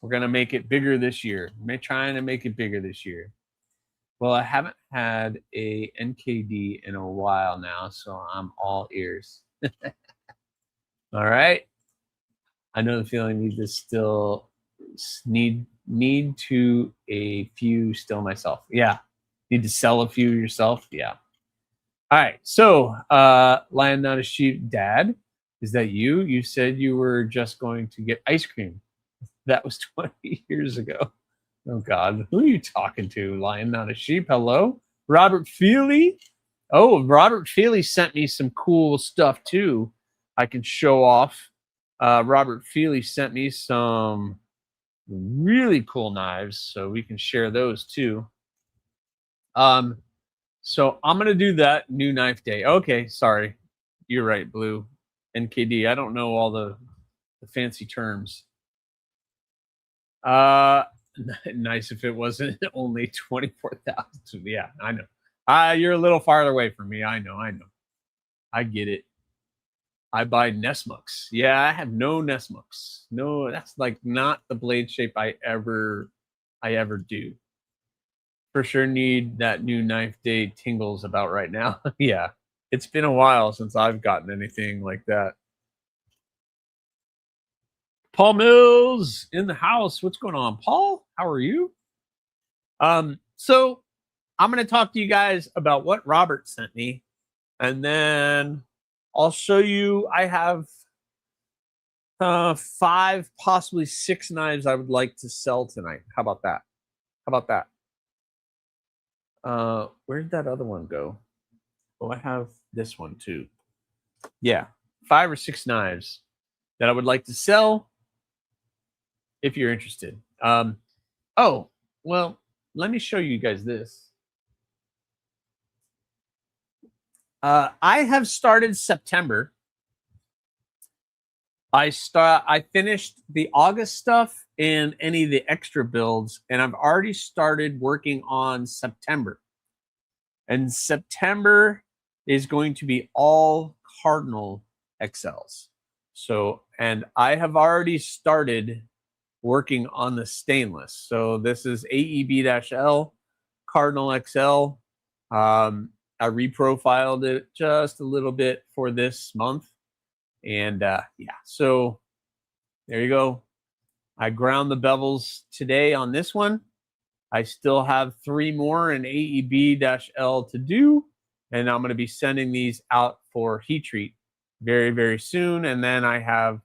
We're going to make it bigger this year. We're trying to make it bigger this year. Well, I haven't had a NKD in a while now, so I'm all ears. All right. I know the feeling. Need to still need to a few still myself. Yeah. Need to sell a few yourself. Yeah. All right. So, Lion Not a Sheep, Dad, is that you? You said you were just going to get ice cream. That was 20 years ago. Oh, God. Who are you talking to? Lion Not a Sheep. Hello? Robert Feely? Oh, Robert Feely sent me some cool stuff, too. I can show off. Robert Feely sent me some really cool knives, so we can share those, too. So I'm going to do that new knife day. Okay, sorry. You're right, Blue. NKD. I don't know all the fancy terms. Nice if it wasn't only 24,000. Yeah, I know. You're a little farther away from me. I know. I get it. I buy Nesmuks. Yeah, I have no Nesmuks. No, that's like not the blade shape I ever do. For sure need that new knife day tingles about right now. Yeah, it's been a while since I've gotten anything like that. Paul Mills in the house. What's going on, Paul? How are you? So I'm going to talk to you guys about what Robert sent me, and then I'll show you. I have 5, possibly 6 knives I would like to sell tonight. How about that? Where did that other one go? Oh, I have this one too. Yeah, 5 or 6 knives that I would like to sell if you're interested. Oh, well, let me show you guys this. I have started September. I finished the August stuff and any of the extra builds, and I've already started working on September. And September is going to be all Cardinal XLs. So, and I have already started working on the stainless. So this is AEB-L Cardinal XL. I reprofiled it just a little bit for this month. And yeah, so there you go. I ground the bevels today on this one. I still have 3 more in AEB-L to do. And I'm going to be sending these out for heat treat very, very soon. And then I have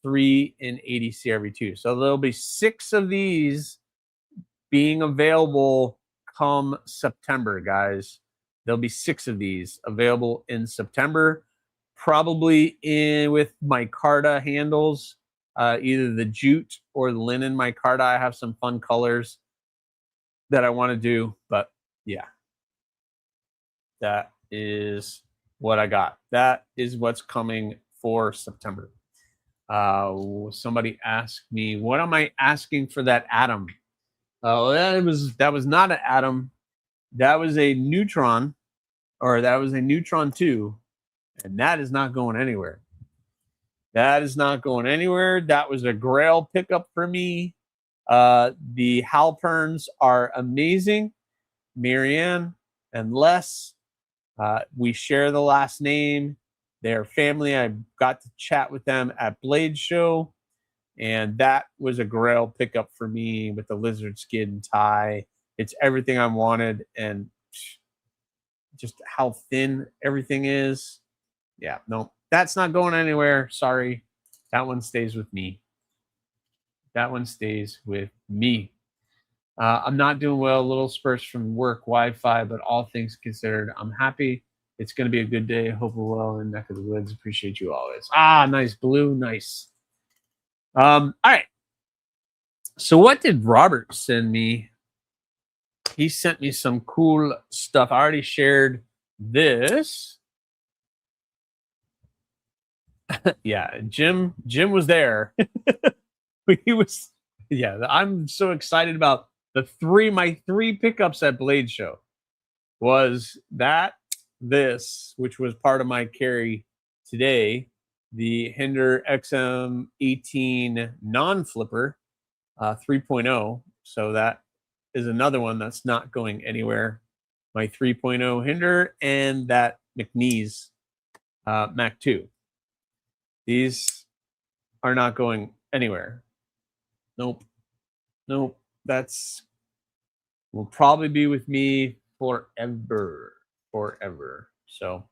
3 in ADC RV2. So there'll be 6 of these being available come September, guys. There'll be 6 of these available in September, probably with micarta handles, either the jute or the linen micarta. I have some fun colors that I want to do, but yeah, that is what I got. That is what's coming for September. Somebody asked me, what am I asking for that atom? That was not an atom. That was a neutron, or that was a neutron 2, and that is not going anywhere. That is not going anywhere. That was a Grail pickup for me. The Halperns are amazing. Marianne and Les. We share the last name. They're family. I got to chat with them at Blade Show, and that was a Grail pickup for me with the lizard skin tie. It's everything I wanted, and just how thin everything is. Yeah, no, that's not going anywhere. Sorry. That one stays with me. That one stays with me. I'm not doing well. A little spurts from work, Wi-Fi, but all things considered, I'm happy. It's going to be a good day. Hope we're well in neck of the woods. Appreciate you always. Nice, Blue. Nice. All right. So what did Robert send me? He sent me some cool stuff. I already shared this. Yeah, Jim was there. He was, yeah, I'm so excited about my 3 pickups at Blade Show. Was this, which was part of my carry today, the Hinder XM18 non-flipper 3.0. So that is another one that's not going anywhere. My 3.0 Hinder and that McNeese Mac 2. These are not going anywhere. Nope. Will probably be with me forever. So,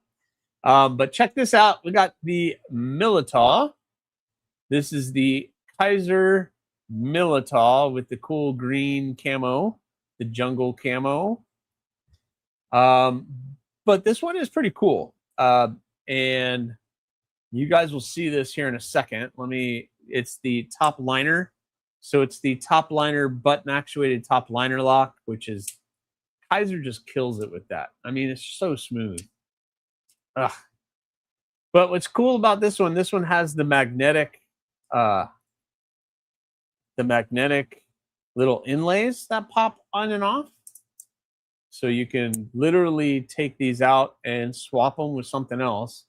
but check this out. We got the Militaw. This is the Kaiser Militaw with the cool green camo, the jungle camo. But this one is pretty cool. And you guys will see this here in a second. It's the top liner. So it's the top liner button actuated top liner lock, which is Kaiser just kills it with that. I mean, it's so smooth. Ugh. But what's cool about this one has the magnetic little inlays that pop on and off. So you can literally take these out and swap them with something else.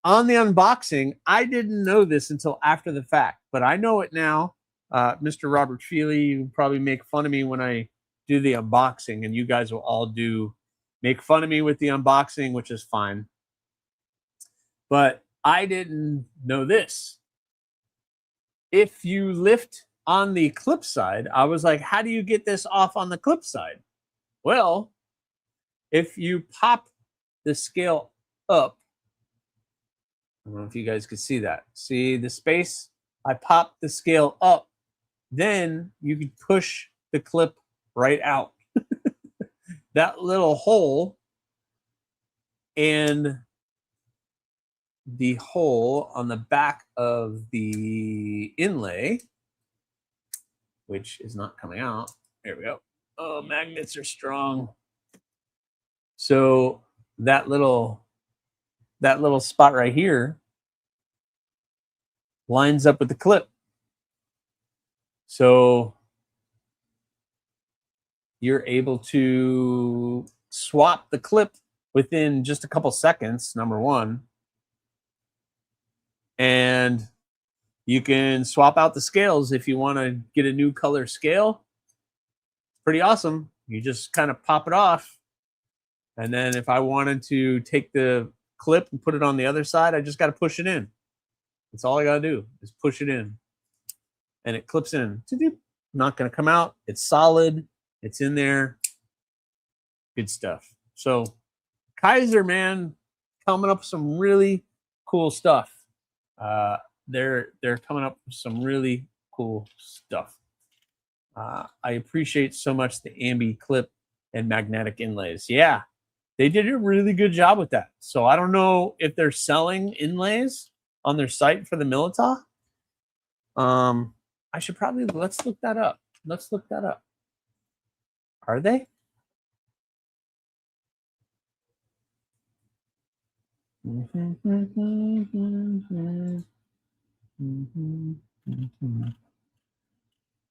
On the unboxing, I didn't know this until after the fact, but I know it now. Mr. Robert Feely, you probably make fun of me when I do the unboxing, and you guys will all make fun of me with the unboxing, which is fine. But I didn't know this. If you lift on the clip side, I was like, how do you get this off on the clip side? Well, if you pop the scale up, I don't know if you guys could see that. See the space? I popped the scale up. Then you can push the clip right out. That little hole and the hole on the back of the inlay, which is not coming out. There we go. Oh, magnets are strong. So that little spot right here lines up with the clip. So you're able to swap the clip within just a couple seconds, number one. And you can swap out the scales if you want to get a new color scale. Pretty awesome. You just kind of pop it off. And then if I wanted to take the clip and put it on the other side, I just got to push it in. That's all I got to do is push it in. And it clips in. Not going to come out. It's solid. It's in there. Good stuff. So Kaiser, man, coming up with some really cool stuff. They're coming up with some really cool stuff. I appreciate so much the ambi clip and magnetic inlays. Yeah, they did a really good job with that. So I don't know if they're selling inlays on their site for the Milita. I should probably, let's look that up. Let's look that up. Are they?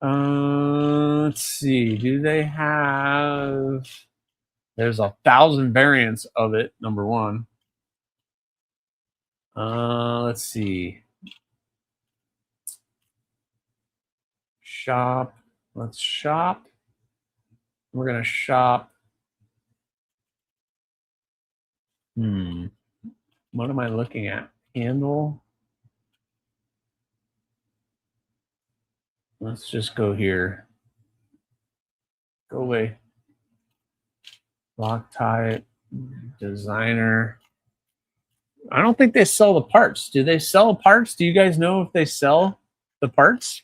Let's see. Do they have? There's 1,000 variants of it. Number one. Let's see. Shop. Let's shop. We're gonna shop. What am I looking at? Handle. Let's just go here. Go away. Lock type, designer. I don't think they sell the parts. Do they sell parts? Do you guys know if they sell the parts?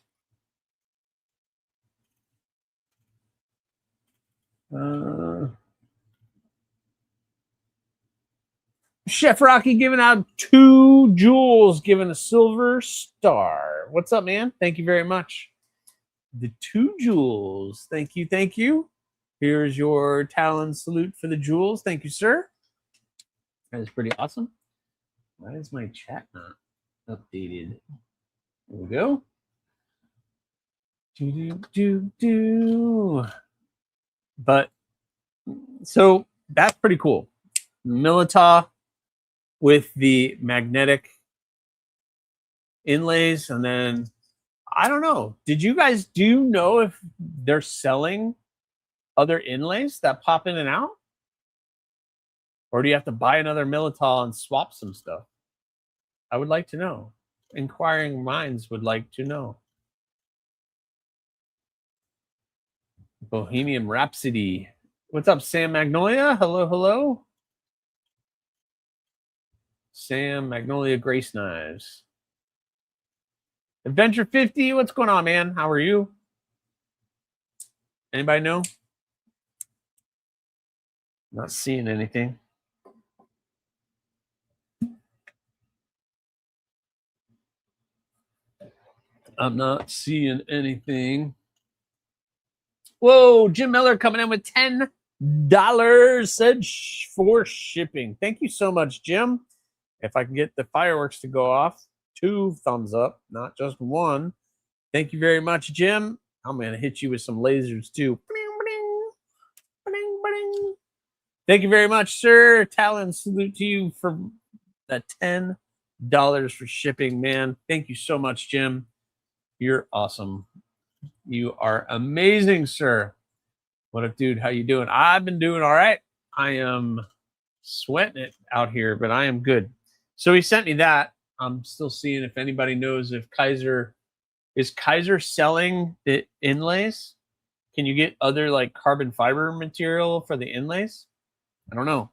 Chef Rocky giving out 2 jewels, giving a silver star. What's up, man? Thank you very much. The 2 jewels. Thank you. Thank you. Here's your Talon salute for the jewels. Thank you, sir. That is pretty awesome. Why is my chat not updated? There we go. But so that's pretty cool. Milita with the magnetic inlays, and then I don't know. Do you know if they're selling other inlays that pop in and out? Or do you have to buy another Milita and swap some stuff? I would like to know. Inquiring minds would like to know. Bohemian Rhapsody. What's up, Sam Magnolia? Hello, hello. Sam Magnolia Grace Knives. Adventure 50, what's going on, man? How are you? Anybody know? Not seeing anything. I'm not seeing anything. Whoa, Jim Miller coming in with 10 said for shipping. Thank you so much, Jim. If I can get the fireworks to go off, 2 thumbs up, not just 1. Thank you very much, Jim. I'm going to hit you with some lasers too. Thank you very much, sir. Talon, salute to you for that $10 for shipping, man. Thank you so much, Jim. You're awesome. You are amazing, sir. What up, dude? How you doing? I've been doing all right. I am sweating it out here, but I am good. So he sent me that. I'm still seeing if anybody knows if Kaiser is selling the inlays. Can you get other like carbon fiber material for the inlays? I don't know.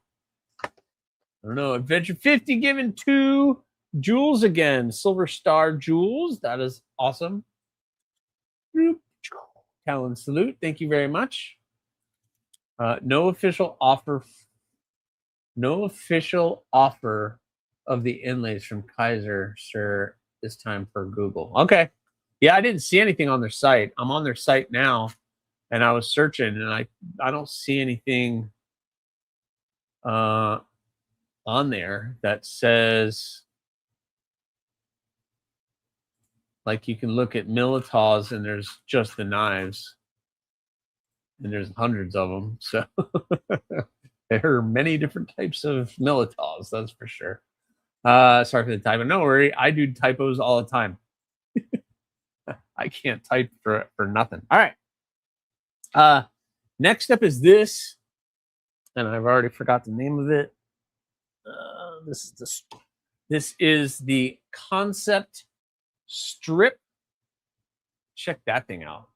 Adventure 50 giving 2 jewels again. Silver Star jewels. That is awesome. Talon salute. Thank you very much. No official offer of the inlays from Kaiser, sir, this time for Google. Okay. Yeah, I didn't see anything on their site. I'm on their site now, and I was searching, and I don't see anything on there that says, like, you can look at Militaws and there's just the knives, and there's hundreds of them. So there are many different types of Militaws, that's for sure. Sorry for the typo. No worry, I do typos all the time. I can't type for nothing. All right. Next up is this, and I've already forgot the name of it. This is the Concept Strip. Check that thing out.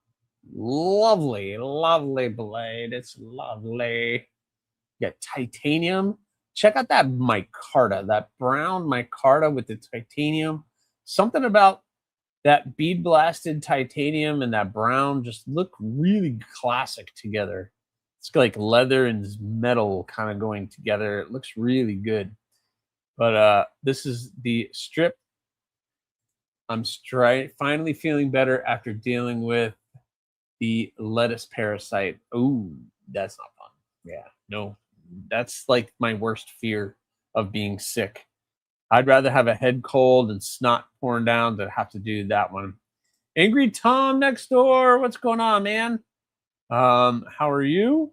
Lovely blade. It's lovely. You got titanium. Check out that micarta, that brown micarta with the titanium. Something about that bead blasted titanium and that brown just look really classic together. It's like leather and metal kind of going together. It looks really good. But this is the strip. I'm finally feeling better after dealing with the lettuce parasite. Ooh, that's not fun. Yeah, no, that's like my worst fear of being sick. I'd rather have a head cold and snot pouring down than have to do that one. Angry Tom next door. What's going on, man? How are you?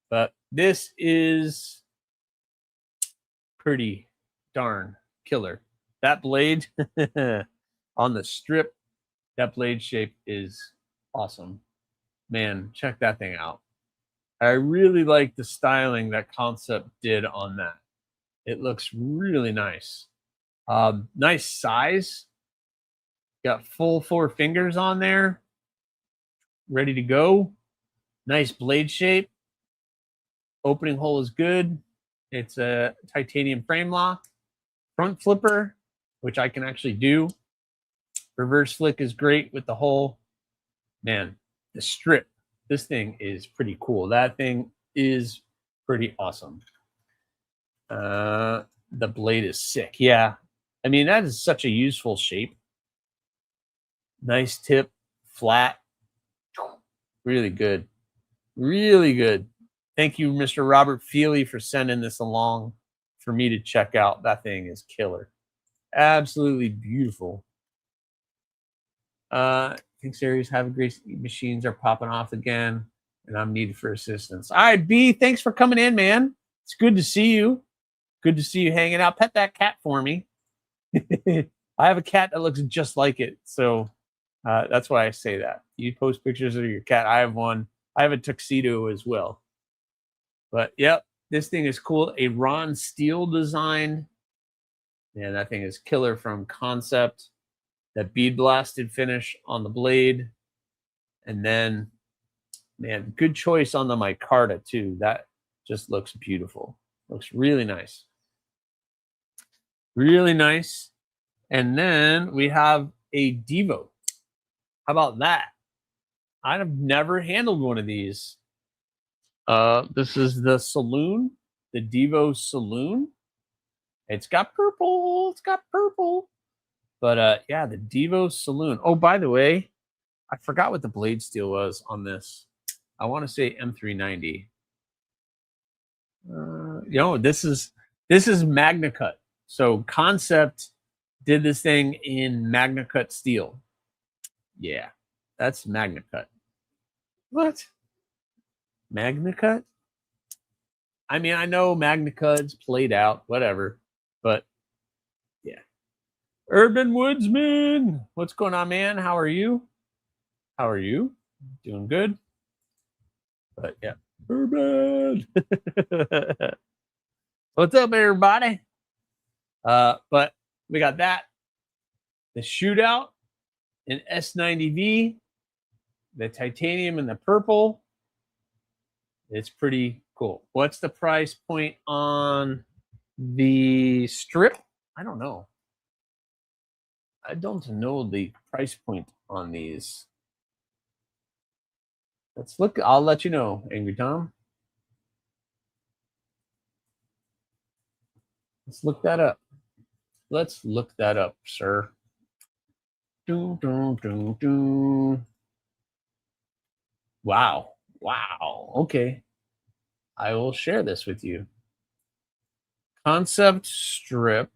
But this is pretty darn killer. That blade on the strip, that blade shape is awesome. Man, check that thing out. I really like the styling that Concept did on that. It looks really nice. Nice size. Got full 4 fingers on there. Ready to go. Nice blade shape. Opening hole is good. It's a titanium frame lock. Front flipper, which I can actually do. Reverse flick is great with the hole. Man, the strip. This thing is pretty cool. That thing is pretty awesome. The blade is sick. Yeah. I mean, that is such a useful shape. Nice tip, flat. Really good. Really good. Thank you, Mr. Robert Feely, for sending this along for me to check out. That thing is killer. Absolutely beautiful. Thanks, Aries. Have a great machines are popping off again, and I'm needed for assistance. All right, B, thanks for coming in, man. It's good to see you. Good to see you hanging out. Pet that cat for me. I have a cat that looks just like it, so that's why I say that. You post pictures of your cat. I have one. I have a tuxedo as well. But, yep, this thing is cool. A Ron Steele design. Man, that thing is killer from Concept. That bead blasted finish on the blade. And then, man, good choice on the micarta, too. That just looks beautiful. Looks really nice. Really nice. And then we have a Devo. How about that? I've never handled one of these. This is the Saloon, the Devo Saloon. It's got purple. It's got purple. But yeah, the Devo Saloon. Oh, by the way, I forgot what the blade steel was on this. I want to say M390. This is MagnaCut. So Concept did this thing in MagnaCut steel. Yeah, that's MagnaCut. What? MagnaCut? I mean, I know MagnaCut's played out, whatever, but yeah. Urban Woodsman, what's going on, man? How are you? How are you? Doing good? But yeah, Urban. What's up, everybody? But we got that. The Shootout in S90V, the titanium and the purple. It's pretty cool. What's the price point on the strip? I don't know. I don't know the price point on these. Let's look. I'll let you know, Angry Tom. Let's look that up. Let's look that up, sir. Wow. Wow. Okay. I will share this with you. Concept strip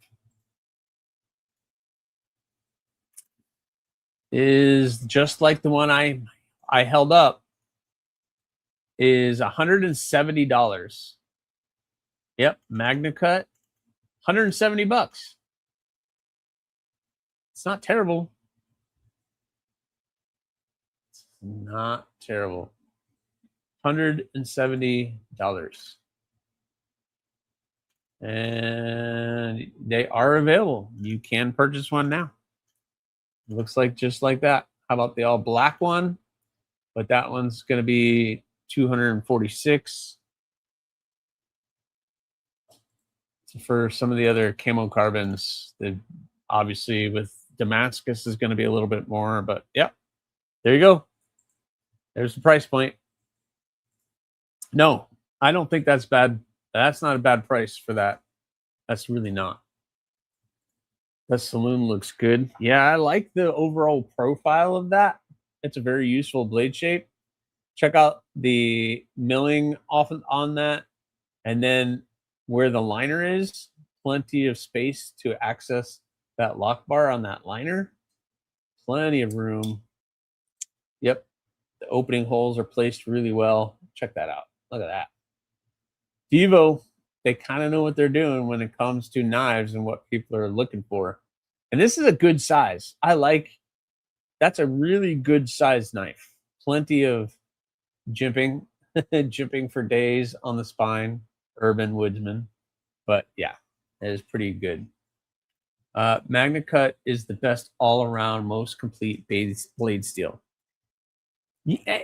is just like the one I held up, is $170. Yep, MagnaCut, $170. It's not terrible. It's not terrible. $170. And they are available. You can purchase one now. It looks like just like that. How about the all black one? But that one's going to be $246. So for some of the other camo carbons, obviously with Damascus is going to be a little bit more, but yep, there you go. There's the price point. No, I don't think that's bad. That's not a bad price for that. That's really not. That saloon looks good. Yeah, I like the overall profile of that. It's a very useful blade shape. Check out the milling often on that. And then where the liner is, plenty of space to access that lock bar on that liner. Plenty of room. Yep. The opening holes are placed really well. Check that out. Look at that. Devo, they kind of know what they're doing when it comes to knives and what people are looking for. And this is a good size. That's a really good size knife. Plenty of jimping, jimping for days on the spine, Urban Woodsman. But yeah, it is pretty good. MagnaCut is the best all-around, most complete blade steel.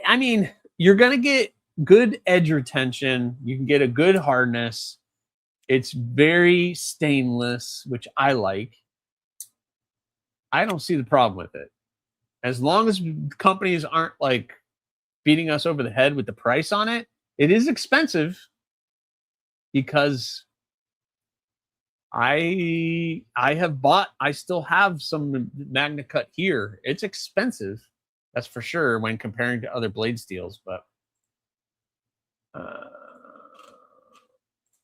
I mean, you're going to get good edge retention. You can get a good hardness. It's very stainless, which I like. I don't see the problem with it. As long as companies aren't like beating us over the head with the price on it. It is expensive because I still have some MagnaCut here. It's expensive, that's for sure, when comparing to other blade steels, but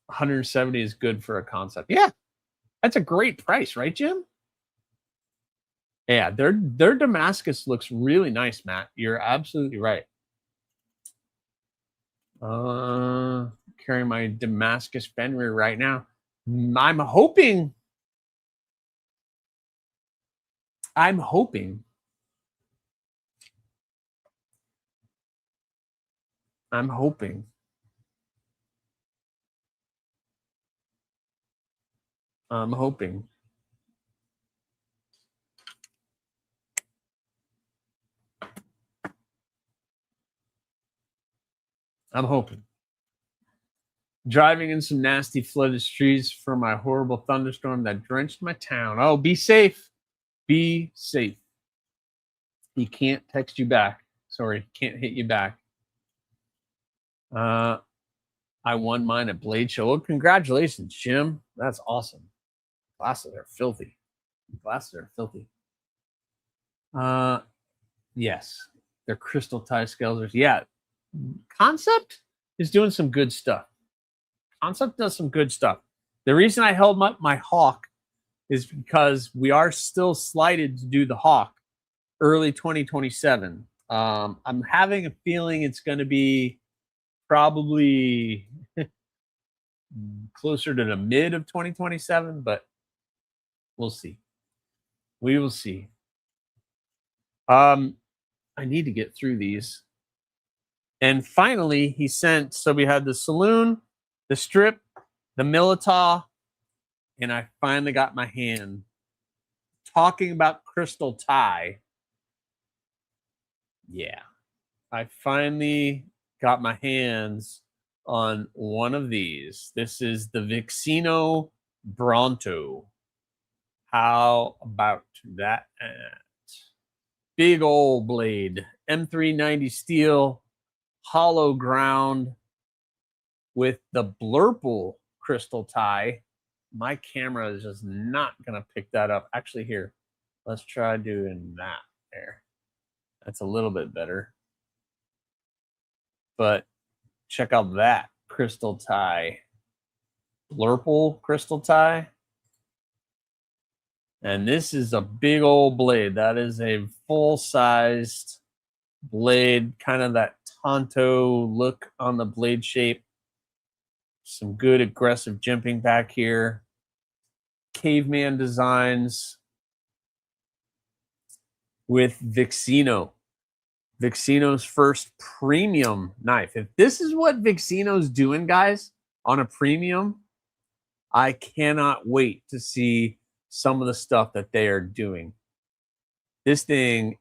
170 is good for a concept. Yeah, that's a great price, right, Jim? Yeah, their Damascus looks really nice, Matt. You're absolutely right. Carrying my Damascus Fenrir right now. I'm hoping. I'm hoping Driving in some nasty flooded streets from my horrible thunderstorm that drenched my town. Oh, be safe. Be safe. He can't text you back. Sorry, can't hit you back. I won mine at Blade Show. Well, congratulations, Jim. That's awesome. Glasses are filthy. Yes, they're crystal tie scales. Yeah, Concept is doing some good stuff. Concept does some good stuff. The reason I held up my Hawk is because we are still slated to do the Hawk early 2027. I'm having a feeling it's going to be probably closer to the mid of 2027, but we'll see. We will see. I need to get through these. And finally, he sent, so we had the Saloon, the Strip, the Militaw, and I finally got my hand talking about Crystal Tie. Yeah, I finally got my hands on one of these. This is the Vixino Bronto. How about that? Big old blade, M390 steel, hollow ground with the Blurple crystal tie. My camera is just not going to pick that up. Actually, here, let's try doing that there. That's a little bit better. But check out that crystal tie. Blurple crystal tie. And this is a big old blade. That is a full-sized blade, kind of that Tonto look on the blade shape. Some good aggressive jimping back here. Caveman designs with Vixino. Vixino's first premium knife. If this is what Vixino's doing, guys, on a premium, I cannot wait to see some of the stuff that they are doing. This thing,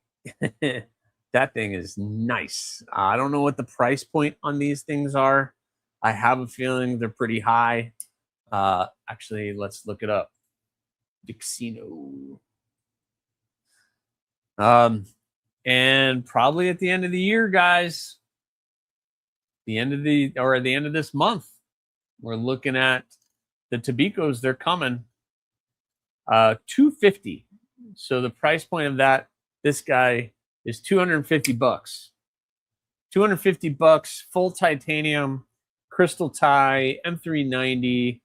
that thing is nice. I don't know what the price point on these things are. I have a feeling they're pretty high. Actually, let's look it up. Vixino. And probably at the end of the year, guys, at the end of this month, we're looking at the Tabicos. They're coming. $250. So the price point of that, this guy is $250. $250, full titanium, crystal tie, M390.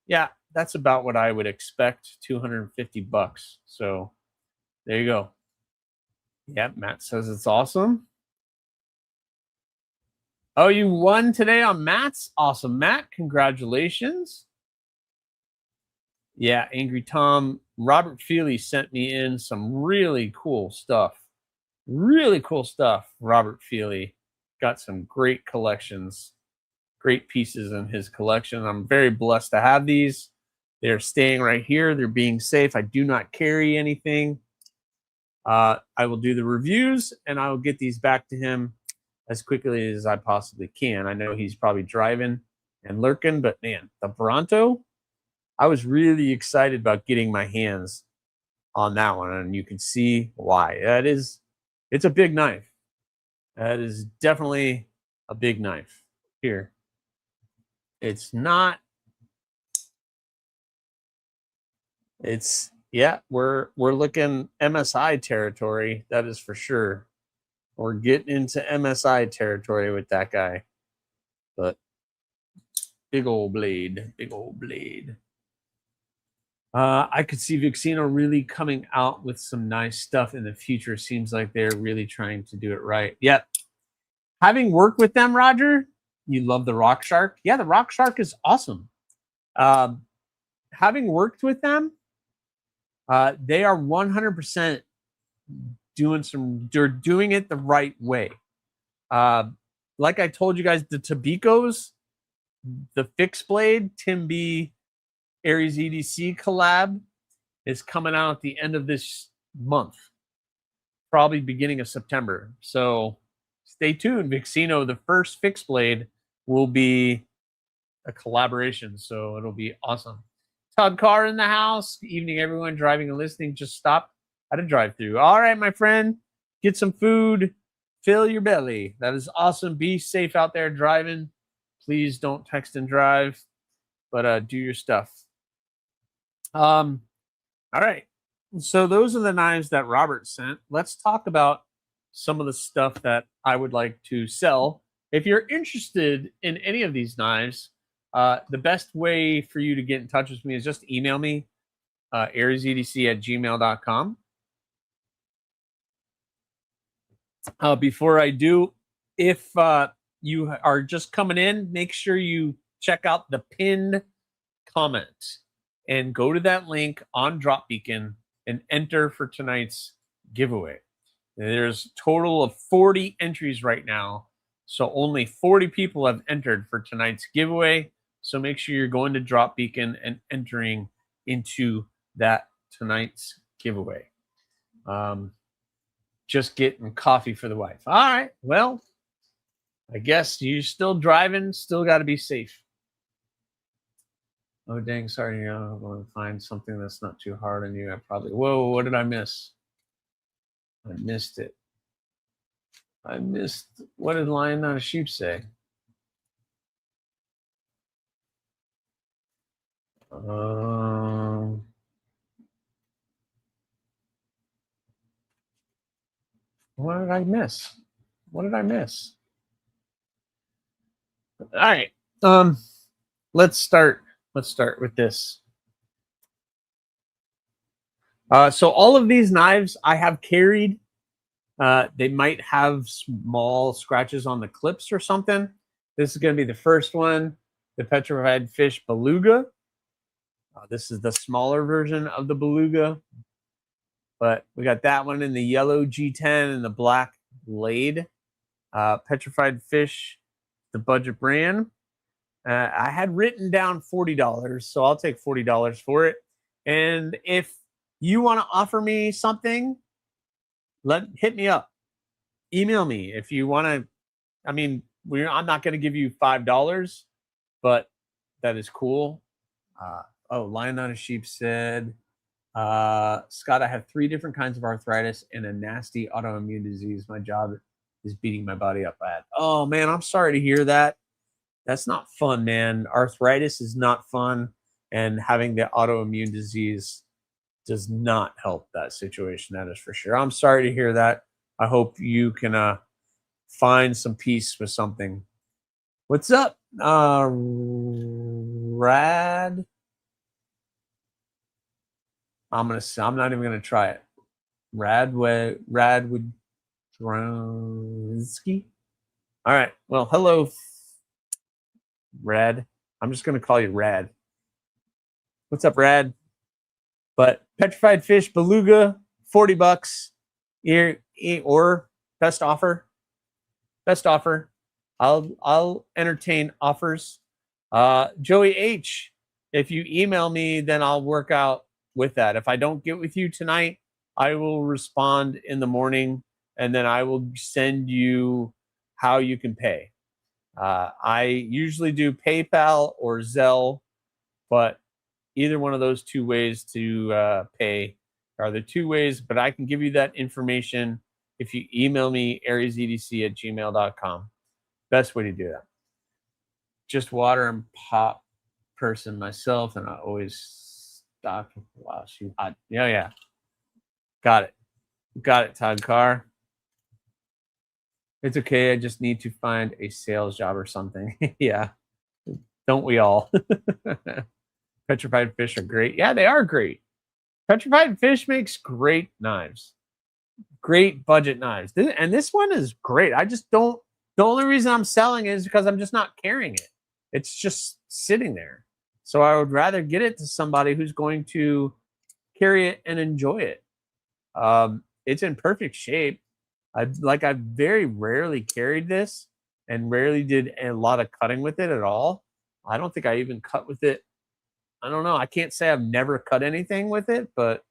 Yeah, that's about what I would expect. $250. So there you go. Yeah, Matt says it's awesome. Oh, you won today on Matt's? Awesome, Matt. Congratulations. Yeah, Angry Tom. Robert Feely sent me in some really cool stuff. Really cool stuff, Robert Feely. Got some great collections, great pieces in his collection. I'm very blessed to have these. They're staying right here. They're being safe. I do not carry anything. I will do the reviews, and I will get these back to him as quickly as I possibly can. I know he's probably driving and lurking, but man, the Bronto, I was really excited about getting my hands on that one, and you can see why. It's a big knife. That is definitely a big knife. Here. It's not. It's, yeah, we're looking MSI territory, that is for sure. We're getting into MSI territory with that guy. But big old blade, big old blade. I could see Vixino really coming out with some nice stuff in the future. Seems like they're really trying to do it right. Yep. Having worked with them, Roger, you love the Rock Shark. Yeah, the Rock Shark is awesome. Having worked with them, they are 100% they're doing it the right way. Like I told you guys, the Tabicos, the fixed blade, Tim B, AriesEDC collab is coming out at the end of this month, probably beginning of September. So stay tuned. Vixino, the first fixed blade, will be a collaboration. So it'll be awesome. Todd Carr in the house. Good evening, everyone driving and listening. Just stopped at a drive-through. All right, my friend, get some food, fill your belly. That is awesome. Be safe out there driving. Please don't text and drive, but do your stuff. All right. So those are the knives that Robert sent. Let's talk about some of the stuff that I would like to sell. If you're interested in any of these knives, The best way for you to get in touch with me is just email me, AriesEDC@gmail.com. Before I do, if you are just coming in, make sure you check out the pinned comment and go to that link on Drop Beacon and enter for tonight's giveaway. There's a total of 40 entries right now, so only 40 people have entered for tonight's giveaway. So make sure you're going to Drop Beacon and entering into that tonight's giveaway. Just getting coffee for the wife. All right, well, I guess you're still driving, still got to be safe. Oh, dang, sorry, I'm going to find something that's not too hard on you. I probably, whoa, what did I miss? I missed it. I missed, what did Lion Not a Sheep say? What did I miss? What did I miss? All right. Let's start with this. So all of these knives I have carried. They might have small scratches on the clips or something. This is going to be the first one, the Petrified Fish Beluga. This is the smaller version of the Beluga. But we got that one in the yellow G10 and the black blade. Petrified Fish, the budget brand. I had written down $40, so I'll take $40 for it. And if you want to offer me something, hit me up. Email me if you want to. I mean, I'm not going to give you $5, but that is cool. Lion Not a Sheep said, Scott, I have 3 different kinds of arthritis and a nasty autoimmune disease. My job is beating my body up bad. Oh, man, I'm sorry to hear that. That's not fun, man. Arthritis is not fun, and having the autoimmune disease does not help that situation. That is for sure. I'm sorry to hear that. I hope you can find some peace with something. What's up, Rad? I'm not even gonna try it. Radwood Dronsky. All right. Well, hello, Rad. I'm just gonna call you Rad. What's up, Rad? But Petrified Fish Beluga, $40 here, or best offer. Best offer. I'll entertain offers. Joey H, if you email me, then I'll work out with that. If I don't get with you tonight, I will respond in the morning, and then I will send you how you can pay. I usually do PayPal or Zelle, but either one of those 2 ways to pay are the 2 ways, but I can give you that information if you email me, AriesEDC@gmail.com. Best way to do that. Just water and pop person myself, and I always stock. Wow, she's hot. Yeah. Got it, Todd Carr. It's okay. I just need to find a sales job or something. Yeah, don't we all? Petrified Fish are great. Yeah, they are great. Petrified Fish makes great knives. Great budget knives. And this one is great. I just don't. The only reason I'm selling it is because I'm just not carrying it. It's just sitting there. So I would rather get it to somebody who's going to carry it and enjoy it. It's in perfect shape. I very rarely carried this and rarely did a lot of cutting with it at all. I don't think I even cut with it. I don't know. I can't say I've never cut anything with it, but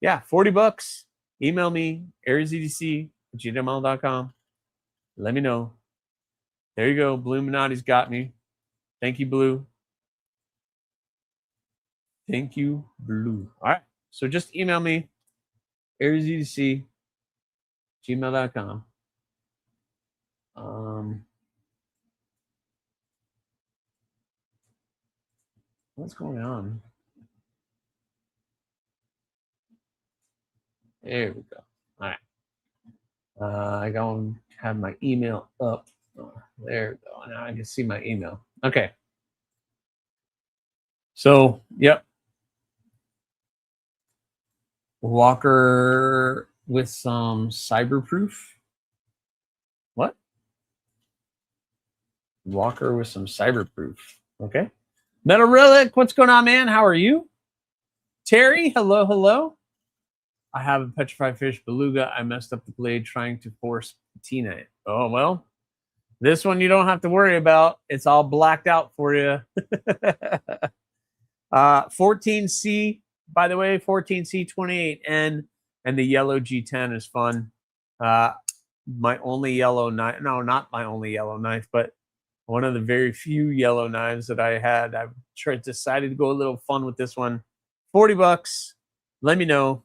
yeah, $40. Email me, AriesEDC@gmail.com. Let me know. There you go. Bluminati's got me. Thank you, Blue. Thank you, Blue. All right. So just email me, AriesEDC@gmail.com. What's going on? There we go. All right. I go and have my email up. Oh, there we go. Now I can see my email. Okay. So, yep. Walker with some cyberproof. What? Walker with some cyberproof. Okay. Metal Relic, what's going on, man? How are you? Terry, hello, hello. I have a petrified fish beluga. I messed up the blade trying to force patina. Oh, well. This one you don't have to worry about. It's all blacked out for you. 14C, by the way, 14C28N, and the yellow G10 is fun. My only yellow knife, no, not my only yellow knife, but one of the very few yellow knives that I had. I decided to go a little fun with this one. $40. Let me know.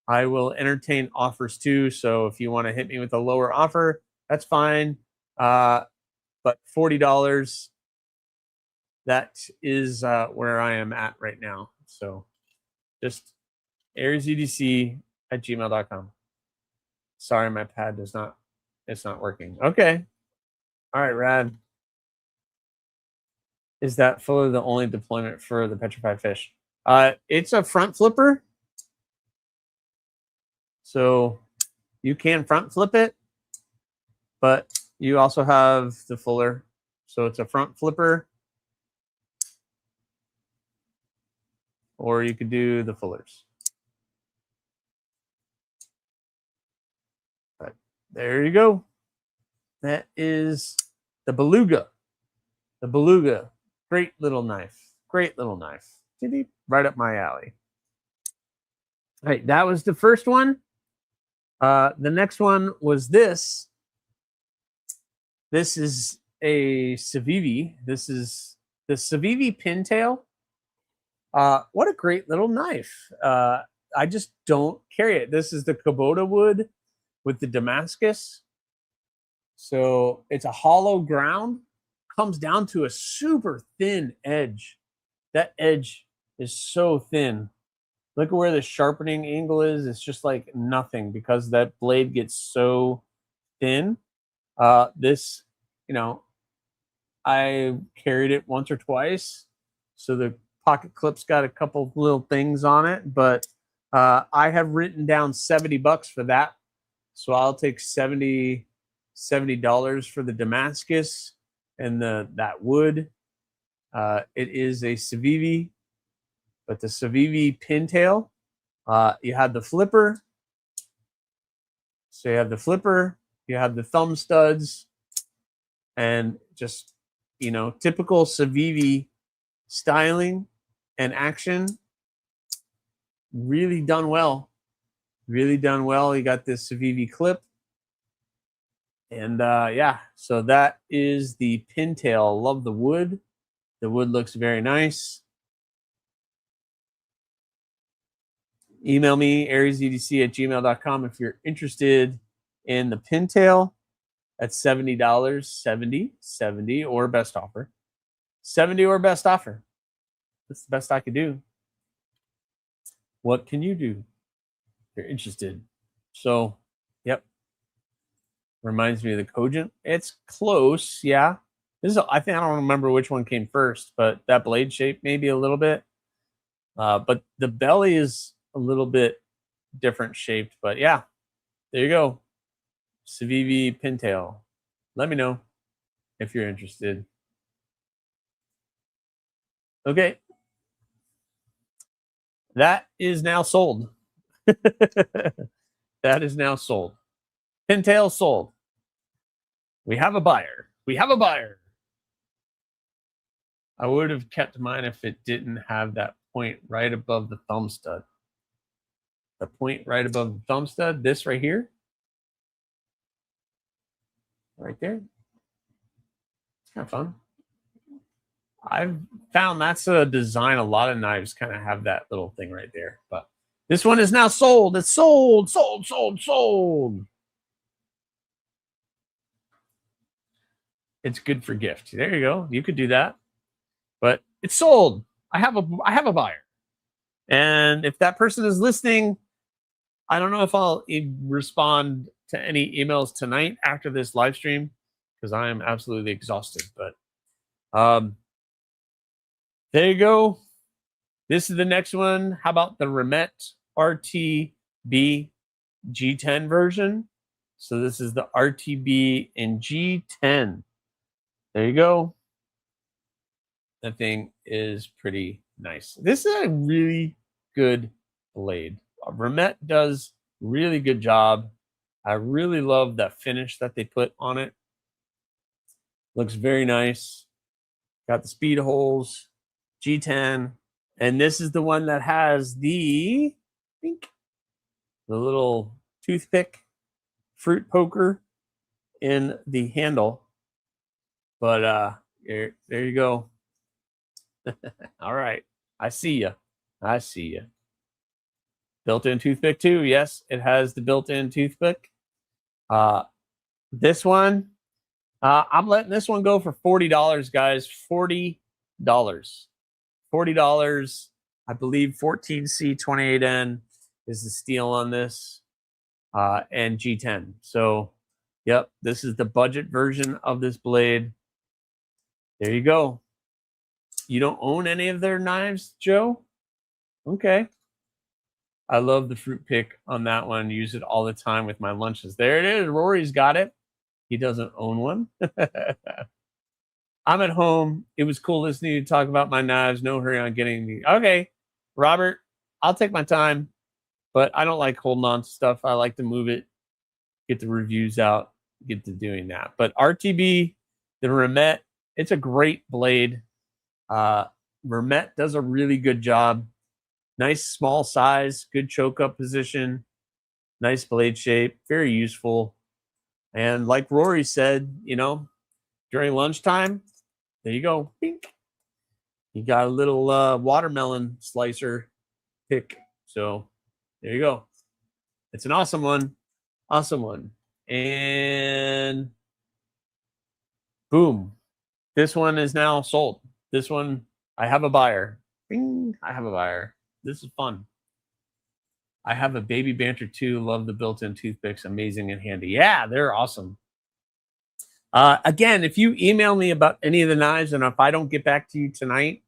I will entertain offers too. So if you want to hit me with a lower offer, that's fine. But $40, that is where I am at right now. So just AriesEDC@gmail.com. Sorry, my pad it's not working. Okay. All right, rad. Is that fully the only deployment for the petrified fish? It's a front flipper. So you can front flip it, but you also have the fuller. So it's a front flipper, or you could do the fullers. But there you go. That is the beluga. The beluga. Great little knife. Great little knife. Right up my alley. All right, that was the first one. The next one was this. This is a Civivi. This is the Civivi Pintail. What a great little knife. I just don't carry it. This is the Kubota wood with the Damascus. So it's a hollow ground. Comes down to a super thin edge. That edge is so thin. Look at where the sharpening angle is. It's just like nothing because that blade gets so thin. This, you know, I carried it once or twice. So the pocket clip's got a couple little things on it, but I have written down $70 for that. So I'll take $70 for the Damascus and that wood. It is a Civivi, but the Civivi Pintail. You have the flipper. So you have the flipper, you have the thumb studs, and just, you know, typical Civivi styling and action. Really done well. Really done well. You got this Civivi clip. And yeah, so that is the Pintail. Love the wood. The wood looks very nice. Email me, AriesEDC@gmail.com, if you're interested in the Pintail at $70, 70, or best offer. 70 or best offer. That's the best I could do. What can you do if you're interested? So, yep. Reminds me of the Cogent. It's close, yeah. This is, I think, I don't remember which one came first, but that blade shape maybe a little bit. But the belly is a little bit different shaped. But yeah, there you go. Civivi Pintail. Let me know if you're interested. Okay. That is now sold. That is now sold. Pintail sold. We have a buyer. We have a buyer. I would have kept mine if it didn't have that point right above the thumb stud. The point right above the thumb stud, this right here. Right there. It's kind of fun. I've found that's a design. A lot of knives kind of have that little thing right there. But this one is now sold. It's sold, sold, sold, sold. It's good for gift. There you go. You could do that. But it's sold. I have a buyer. And if that person is listening, I don't know if I'll respond to any emails tonight after this live stream because I am absolutely exhausted. But there you go. This is the next one. How about the Remet RTB G10 version? So this is the RTB in G10. There you go. That thing is pretty nice. This is a really good blade. Remet does really good job. I really love that finish that they put on it. Looks very nice. Got the speed holes, G10. And this is the one that has the little toothpick fruit poker in the handle. But there you go. All right. I see you. I see you. Built-in toothpick too. Yes, it has the built-in toothpick. This one, I'm letting this one go for $40, guys. $40. $40. I believe 14C28N is the steel on this, and G10. So, yep, this is the budget version of this blade. There you go. You don't own any of their knives, Joe? Okay. I love the fruit pick on that one. Use it all the time with my lunches. There it is. Rory's got it. He doesn't own one. I'm at home. It was cool listening to you talk about my knives. No hurry on getting the... Okay, Robert, I'll take my time, but I don't like holding on to stuff. I like to move it, get the reviews out, get to doing that. But RTB, the Remet, it's a great blade. Remet does a really good job. Nice small size, good choke up position, nice blade shape, very useful. And like Rory said, you know, during lunchtime, there you go. Bink. You got a little watermelon slicer pick. So there you go. It's an awesome one. Awesome one. And boom. This one is now sold. This one, I have a buyer. Bing. I have a buyer. This is fun. I have a Baby Banter too. Love the built-in toothpicks. Amazing and handy. Yeah, they're awesome. Again, if you email me about any of the knives, and if I don't get back to you tonight,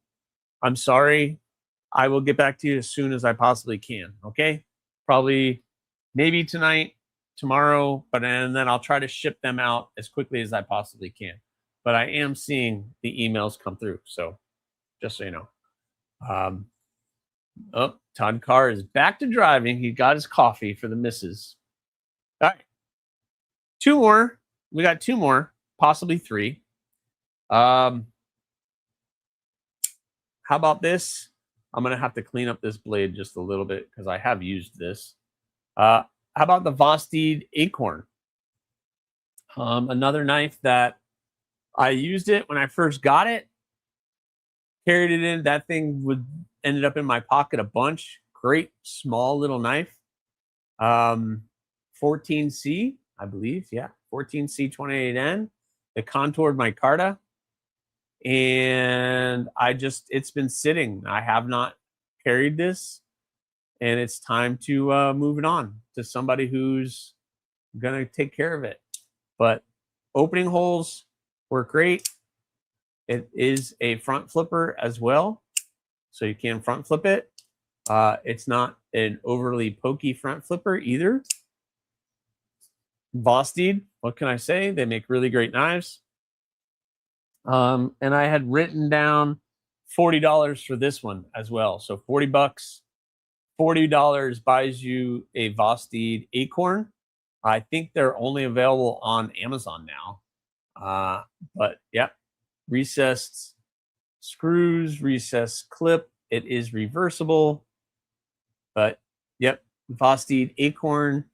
I'm sorry. I will get back to you as soon as I possibly can. Okay? Probably, maybe tonight, tomorrow, and then I'll try to ship them out as quickly as I possibly can. But I am seeing the emails come through. So, just so you know. Oh, Todd Carr is back to driving. He got his coffee for the missus. All right. Two more. We got two more, possibly three. How about this? I'm going to have to clean up this blade just a little bit because I have used this. How about the Vosteed Acorn? Another knife that I used it when I first got it. Carried it in. That thing ended up in my pocket a bunch. Great small little knife. 14C, I believe. Yeah, 14C28N. It contoured my Carta. And it's been sitting. I have not carried this. And it's time to move it on to somebody who's going to take care of it. But opening holes work great. It is a front flipper as well. So you can front flip it. It's not an overly pokey front flipper either. Vosteed, what can I say? They make really great knives. And I had written down $40 for this one as well. So $40. $40 buys you a Vosteed Acorn. I think they're only available on Amazon now. But yeah, recessed screws, recessed clip. It is reversible. But yep, Vosteed Acorn,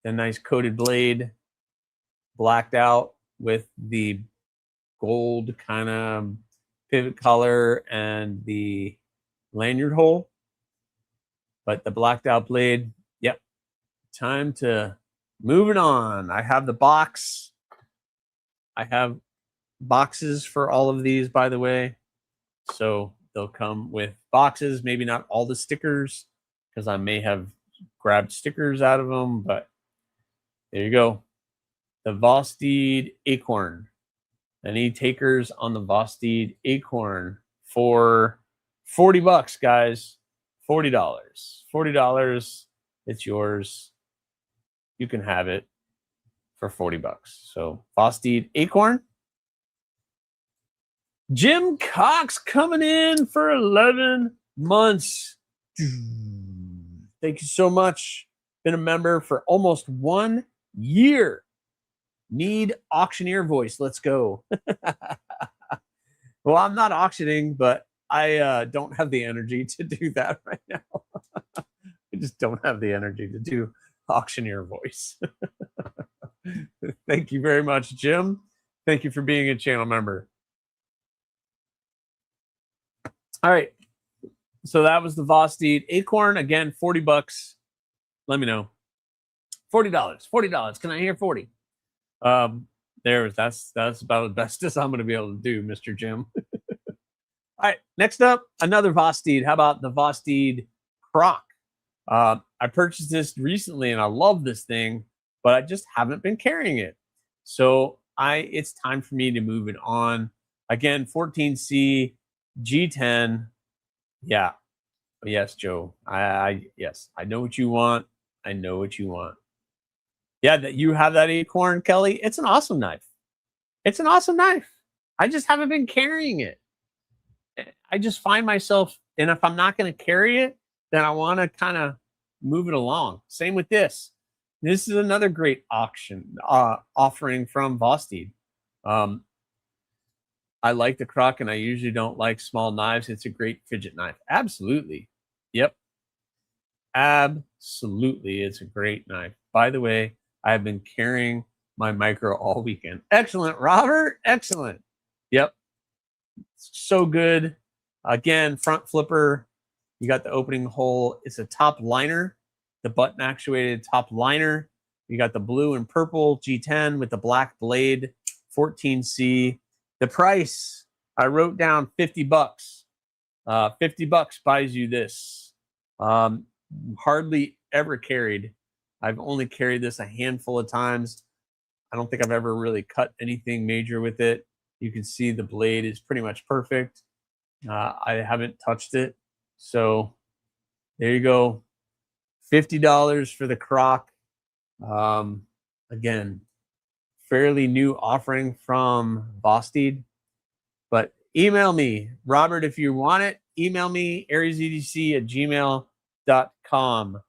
a nice coated blade, blacked out with the gold kind of pivot color and the lanyard hole. But the blacked out blade, yep. Time to move it on. I have the box. I have boxes for all of these, by the way. So they'll come with boxes, maybe not all the stickers, because I may have grabbed stickers out of them, but there you go. The Vosteed Acorn. Any takers on the Vosteed Acorn for $40, guys. $40. $40. It's yours. You can have it for $40. So Vosteed Acorn. Jim Cox coming in for 11 months. Thank you so much. Been a member for almost 1 year. Need auctioneer voice. Let's go. Well, I'm not auctioning, but I don't have the energy to do that right now. I just don't have the energy to do auctioneer voice. Thank you very much, Jim. Thank you for being a channel member. All right. So that was the Vosteed Acorn. Again, $40. Let me know. $40. $40. Can I hear 40? That's about the best as I'm going to be able to do, Mr. Jim. All right. Next up, another Vosteed. How about the Vosteed Croc? I purchased this recently and I love this thing, but I just haven't been carrying it. So it's time for me to move it on. Again, 14C G10. Yeah. Yes, Joe. Yes, I know what you want. I know what you want. Yeah, that you have that Acorn, Kelly. It's an awesome knife. It's an awesome knife. I just haven't been carrying it. I just find myself, and if I'm not going to carry it, then I want to kind of move it along. Same with this. This is another great offering from Vosteed. I like the Croc, and I usually don't like small knives. It's a great fidget knife. Absolutely. Yep. Absolutely. It's a great knife. By the way, I have been carrying my micro all weekend. Excellent, Robert. Excellent. Yep. So good. Again, front flipper. You got the opening hole. It's a top liner, the button actuated top liner. You got the blue and purple G10 with the black blade, 14C. The price, I wrote down $50. $50 buys you this. Hardly ever carried. I've only carried this a handful of times. I don't think I've ever really cut anything major with it. You can see the blade is pretty much perfect. I haven't touched it. So there you go. $50 for the Croc. Again, fairly new offering from Vosteed. But email me, Robert, if you want it. Email me, AriesEDC@gmail.com.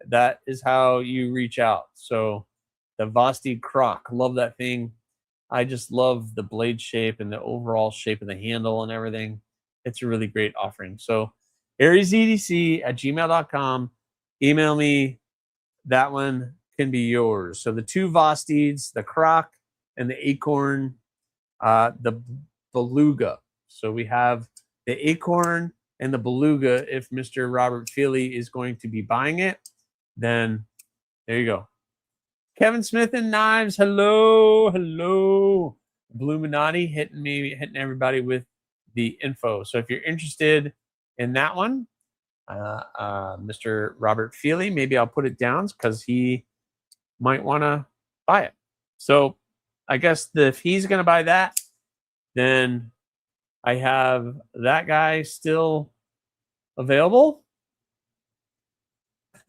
That is how you reach out. So the Vosteed Croc, love that thing. I just love the blade shape and the overall shape of the handle and everything. It's a really great offering. So AriesEDC@gmail.com. Email me. That one can be yours. So the two Vosteeds, the Croc and the Acorn, the Beluga. So we have the Acorn and the Beluga. If Mr. Robert Feely is going to be buying it, then there you go. Kevin Smith and Knives. Hello. Hello. Bluminati hitting everybody with the info. So if you're interested in that one, Mr. Robert Feely, maybe I'll put it down because he might want to buy it. So I guess if he's going to buy that, then I have that guy still available.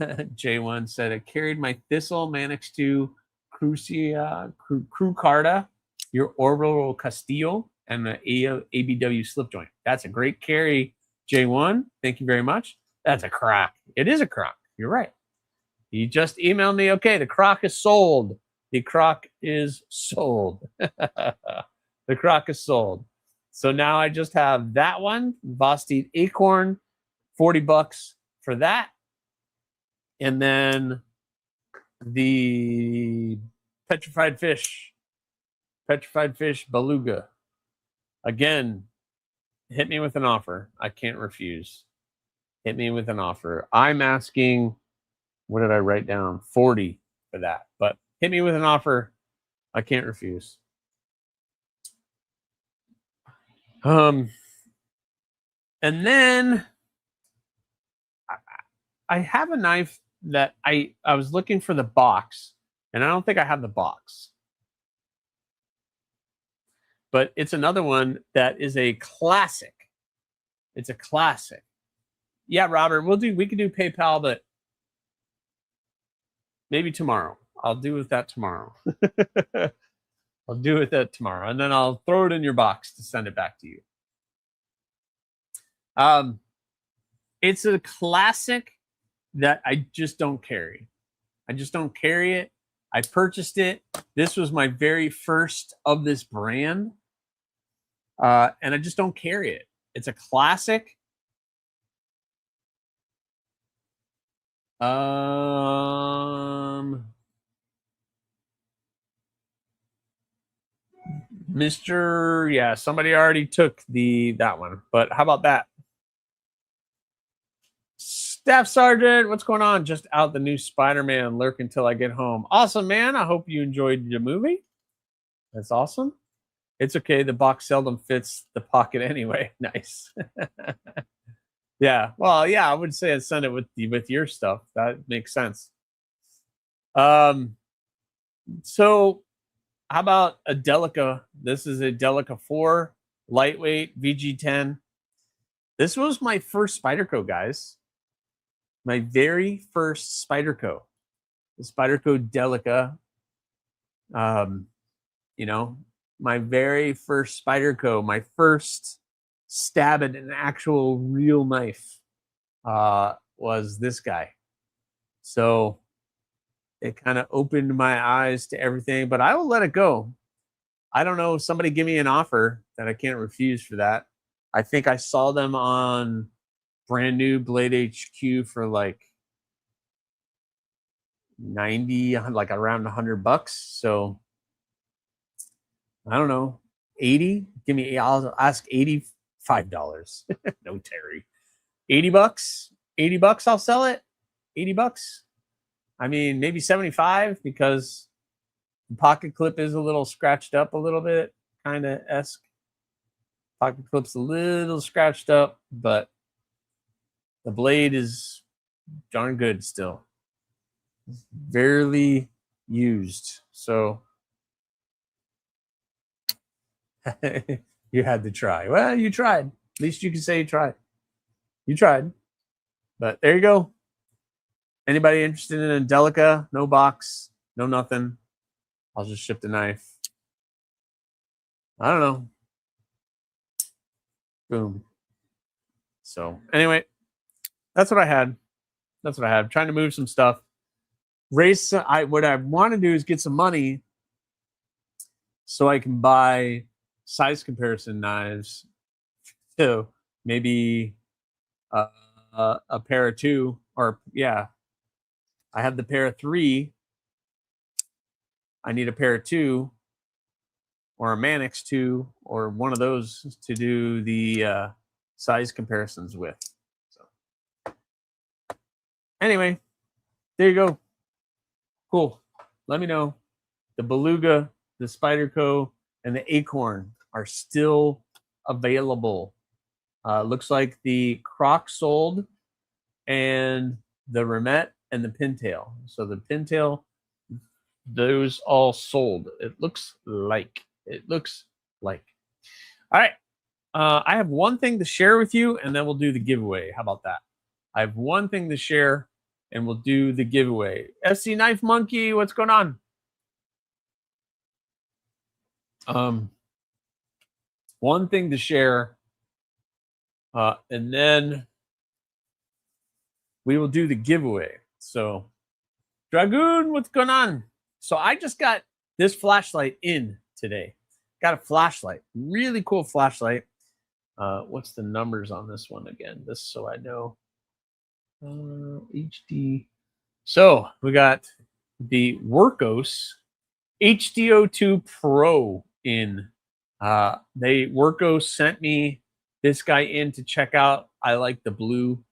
J1 said, I carried my Thistle Manix 2 Crucarda, your Orbital Castillo, and the ABW slip joint. That's a great carry, J1. Thank you very much. That's a Croc. It is a Croc. You're right. You just emailed me. Okay, the Croc is sold. The Croc is sold. The Croc is sold. So now I just have that one, Vosteed Acorn, $40 for that. And then the Petrified Fish Beluga. Again, hit me with an offer. I can't refuse. Hit me with an offer. I'm asking, what did I write down? 40 for that. But hit me with an offer. I can't refuse. And then I have a knife that I was looking for the box, and I don't think I have the box. But it's another one that is a classic. It's a classic. Yeah, Robert, we can do PayPal, but maybe tomorrow. I'll do with that tomorrow. I'll do with that tomorrow, and then I'll throw it in your box to send it back to you. It's a classic that I just don't carry. I just don't carry it. I purchased it. This was my very first of this brand, and I just don't carry it. It's a classic. Mr. Yeah, somebody already took that one, but how about that? Staff Sergeant, what's going on? Just out the new Spider-Man. Lurk until I get home. Awesome, man. I hope you enjoyed the movie. That's awesome. It's okay. The box seldom fits the pocket anyway. Nice. Yeah. Well, yeah, I would say I'd send it with your stuff. That makes sense. So how about a Delica? This is a Delica 4 lightweight VG10. This was my first Spyderco, guys. My very first Spyderco. The Spyderco Delica. You know, my very first Spyderco, my first stab at an actual real knife was this guy. So it kind of opened my eyes to everything, but I will let it go. I don't know. Somebody give me an offer that I can't refuse for that. I think I saw them on brand new Blade HQ for like 90, like around $100. So I don't know, 80. Give me. I'll ask $85. No, Terry. $80. $80. I'll sell it. $80. I mean, maybe 75 because the pocket clip is a little scratched up a little bit, kind of esque. Pocket clip's a little scratched up, but the blade is darn good still. Barely used. So you had to try. Well, you tried. At least you can say you tried. You tried. But there you go. Anybody interested in a Delica? No box, no nothing. I'll just ship the knife. I don't know. Boom. So anyway, that's what I had. That's what I had. Trying to move some stuff. Raise. What I want to do is get some money so I can buy size comparison knives. So maybe a pair of 2, or yeah, I have the pair of 3. I need a pair of 2, or a Manix 2, or one of those to do the size comparisons with. So anyway, there you go. Cool. Let me know. The Beluga, the Spyderco, and the Acorn are still available. Looks like the Croc sold, and the Remet and the Pintail. So the Pintail, those all sold. It looks like. All right. I have one thing to share with you, and then we'll do the giveaway. How about that? I have one thing to share, and we'll do the giveaway. SC Knife Monkey, what's going on? One thing to share, and then we will do the giveaway. So, Dragoon, what's going on? So I just got this flashlight in today. Got a flashlight, really cool flashlight. What's the numbers on this one again? This so I know. HD. So we got the Workos HDO2 Pro in. Workos sent me this guy in to check out. I like the blue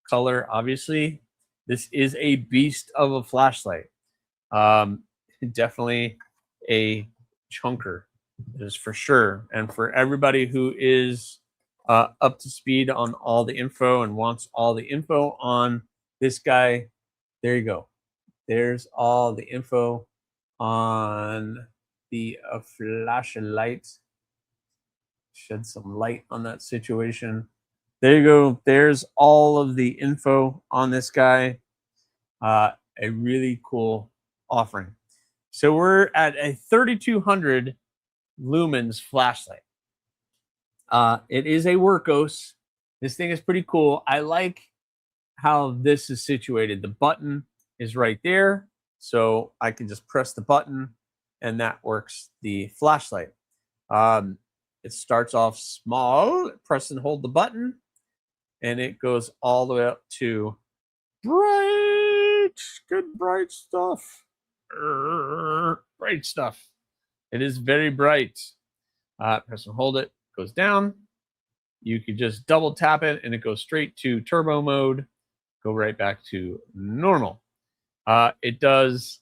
color, obviously. This is a beast of a flashlight. Definitely a chunker, is for sure. And for everybody who is up to speed on all the info and wants all the info on this guy, there you go. There's all the info on the flashlight. Shed some light on that situation. there you go. There's all of the info on this guy. A really cool offering. So we're at a 3200 lumens flashlight. It is a Workos. This thing is pretty cool. I like how this is situated. The button is right there, so I can just press the button and that works the flashlight. It starts off small, press and hold the button, and it goes all the way up to bright, good bright stuff. Bright stuff. It is very bright. Press and hold it, goes down. You could just double tap it and it goes straight to turbo mode. Go right back to normal. It does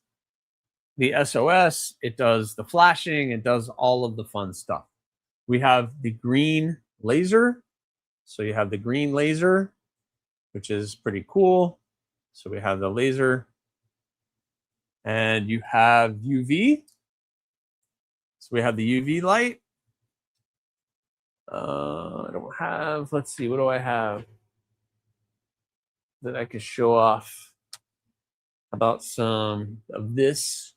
the SOS, it does the flashing, it does all of the fun stuff. We have the green laser. So you have the green laser, which is pretty cool. So we have the laser. And you have UV. So we have the UV light. I don't have, let's see, what do I have that I could show off about some of this?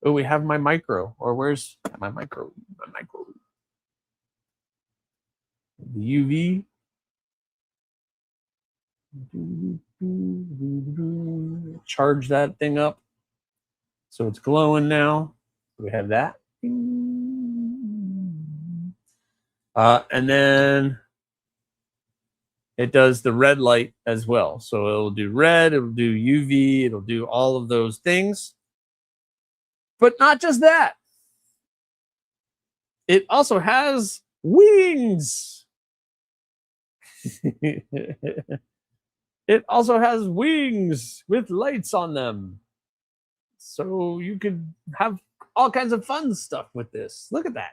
Oh, we have my micro, or where's my micro? My micro. The UV. Charge that thing up. So it's glowing now. We have that. And then it does the red light as well. So it'll do red, it'll do UV, it'll do all of those things. But not just that. It also has wings. It also has wings with lights on them. So you could have all kinds of fun stuff with this. Look at that.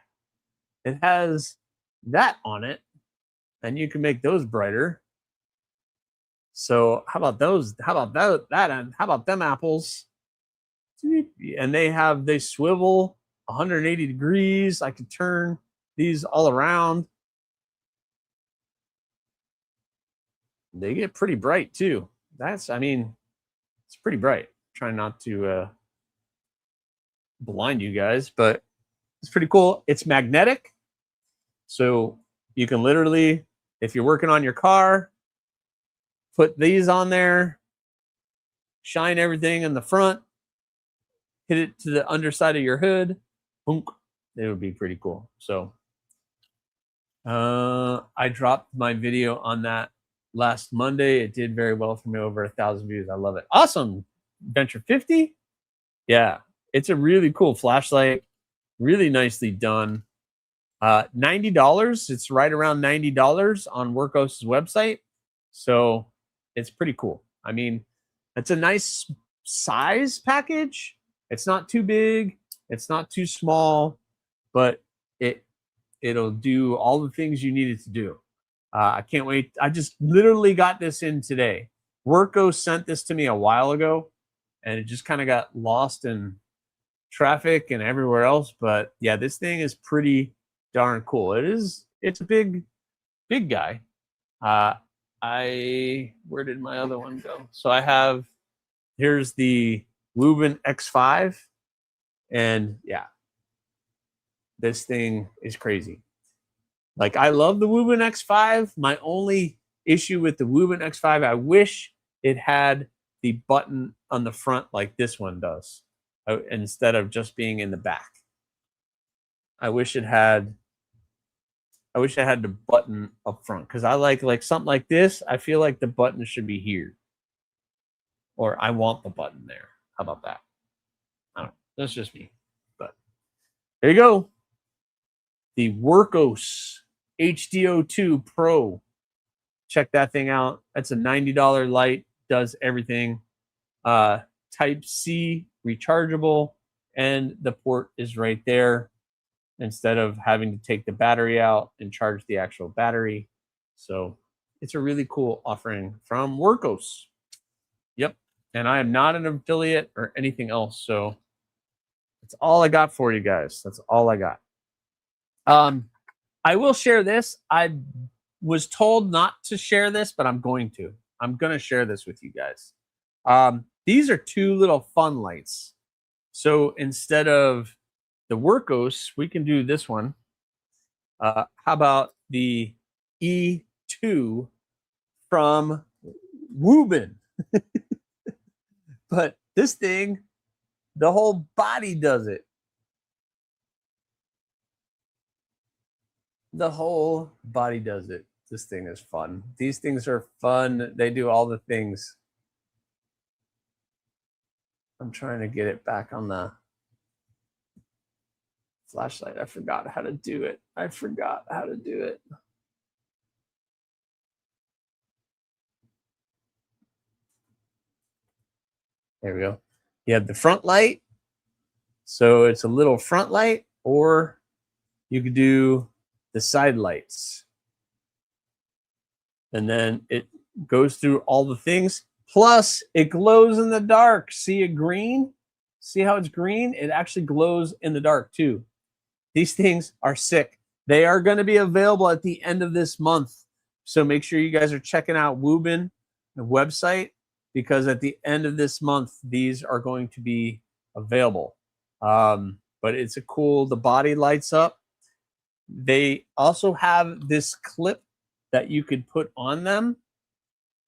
It has that on it, and you can make those brighter. So how about those? How about that? And how about them apples? And they swivel 180 degrees. I could turn these all around. They get pretty bright too. It's pretty bright. Trying not to blind you guys, but it's pretty cool. It's magnetic. So you can literally, if you're working on your car, put these on there, shine everything in the front, hit it to the underside of your hood. Boom. It would be pretty cool. So I dropped my video on that last Monday. It did very well for me, over 1,000 views. I love it. Awesome. Venture 50. Yeah, it's a really cool flashlight. Really nicely done. $90. It's right around $90 on Workos' website. So it's pretty cool. I mean, it's a nice size package. It's not too big. It's not too small, but it'll do all the things you need it to do. I can't wait. I just literally got this in today. Workos sent this to me a while ago, and it just kind of got lost in traffic and everywhere else. But yeah, this thing is pretty darn cool. It's a big guy. Where did my other one go? So here's the Lubin X5, and yeah, this thing is crazy. Like, I love the Lubin X5. My only issue with the Lubin X5, I wish it had the button on the front like this one does, instead of just being in the back. I wish it had the button up front, because I like something like this. I feel like the button should be here, or I want the button there. How about that? I don't know. That's just me. But there you go. The Workos HDO2 Pro. Check that thing out. That's a $90 light. Does everything. Type C rechargeable, and the port is right there, instead of having to take the battery out and charge the actual battery. So it's a really cool offering from Workos. Yep. And I am not an affiliate or anything else. So that's all I got for you guys. That's all I got. I will share this. I was told not to share this, but I'm going to. I'm going to share this with you guys. These are two little fun lights. So instead of the Workos, we can do this one. How about the E2 from Woobin? But this thing, the whole body does it. The whole body does it. This thing is fun. These things are fun. They do all the things. I'm trying to get it back on the flashlight. I forgot how to do it. I forgot how to do it. There we go. You have the front light. So it's a little front light, or you could do the side lights. And then it goes through all the things. Plus, it glows in the dark. See it green? See how it's green? It actually glows in the dark too. These things are sick. They are going to be available at the end of this month. So make sure you guys are checking out Woobin, the website, because at the end of this month, these are going to be available. But it's a cool, the body lights up. They also have this clip that you could put on them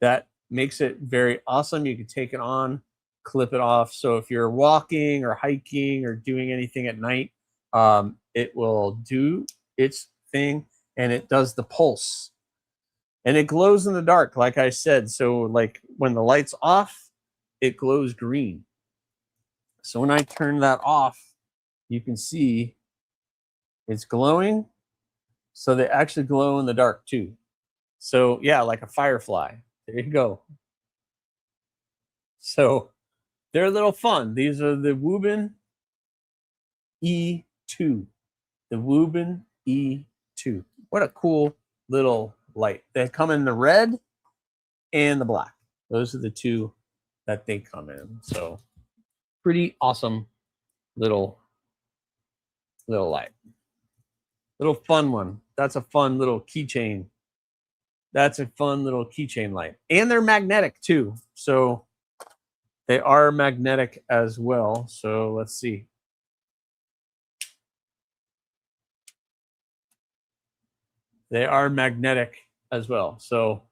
that makes it very awesome. You can take it on, clip it off. So if you're walking or hiking or doing anything at night, it will do its thing, and it does the pulse. And it glows in the dark, like I said. So like when the light's off, it glows green. So when I turn that off, you can see it's glowing. So they actually glow in the dark too. So yeah, like a firefly. There you go. So they're a little fun. These are the Woobin E2. The Woobin E2. What a cool little light. They come in the red and the black. Those are the two that they come in. So pretty awesome little light. Little fun one. That's a fun little keychain. That's a fun little keychain light. And they're magnetic too. So they are magnetic as well. So let's see. They are magnetic as well. So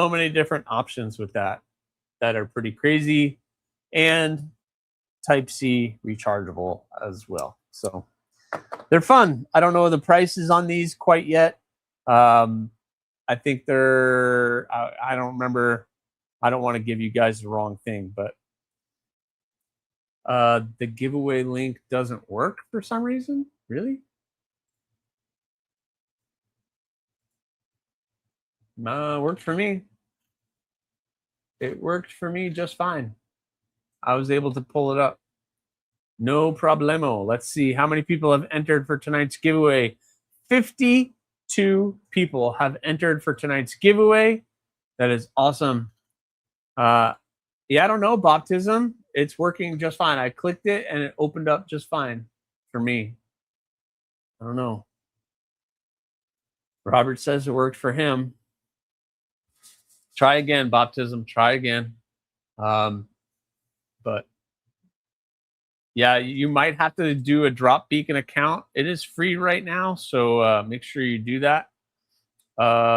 many different options with that are pretty crazy, and Type-C rechargeable as well. So they're fun. I don't know the prices on these quite yet. I think they're, I don't remember. I don't want to give you guys the wrong thing, but the giveaway link doesn't work for some reason. Really? Worked for me. It worked for me just fine. I was able to pull it up. No problemo. Let's see how many people have entered for tonight's giveaway. 52 people have entered for tonight's giveaway. That is awesome. Yeah, I don't know, baptism. It's working just fine. I clicked it and it opened up just fine for me. I don't know. Robert says it worked for him. Try again, baptism. Try again. But yeah, you might have to do a Drop Beacon account. It is free right now, so make sure you do that.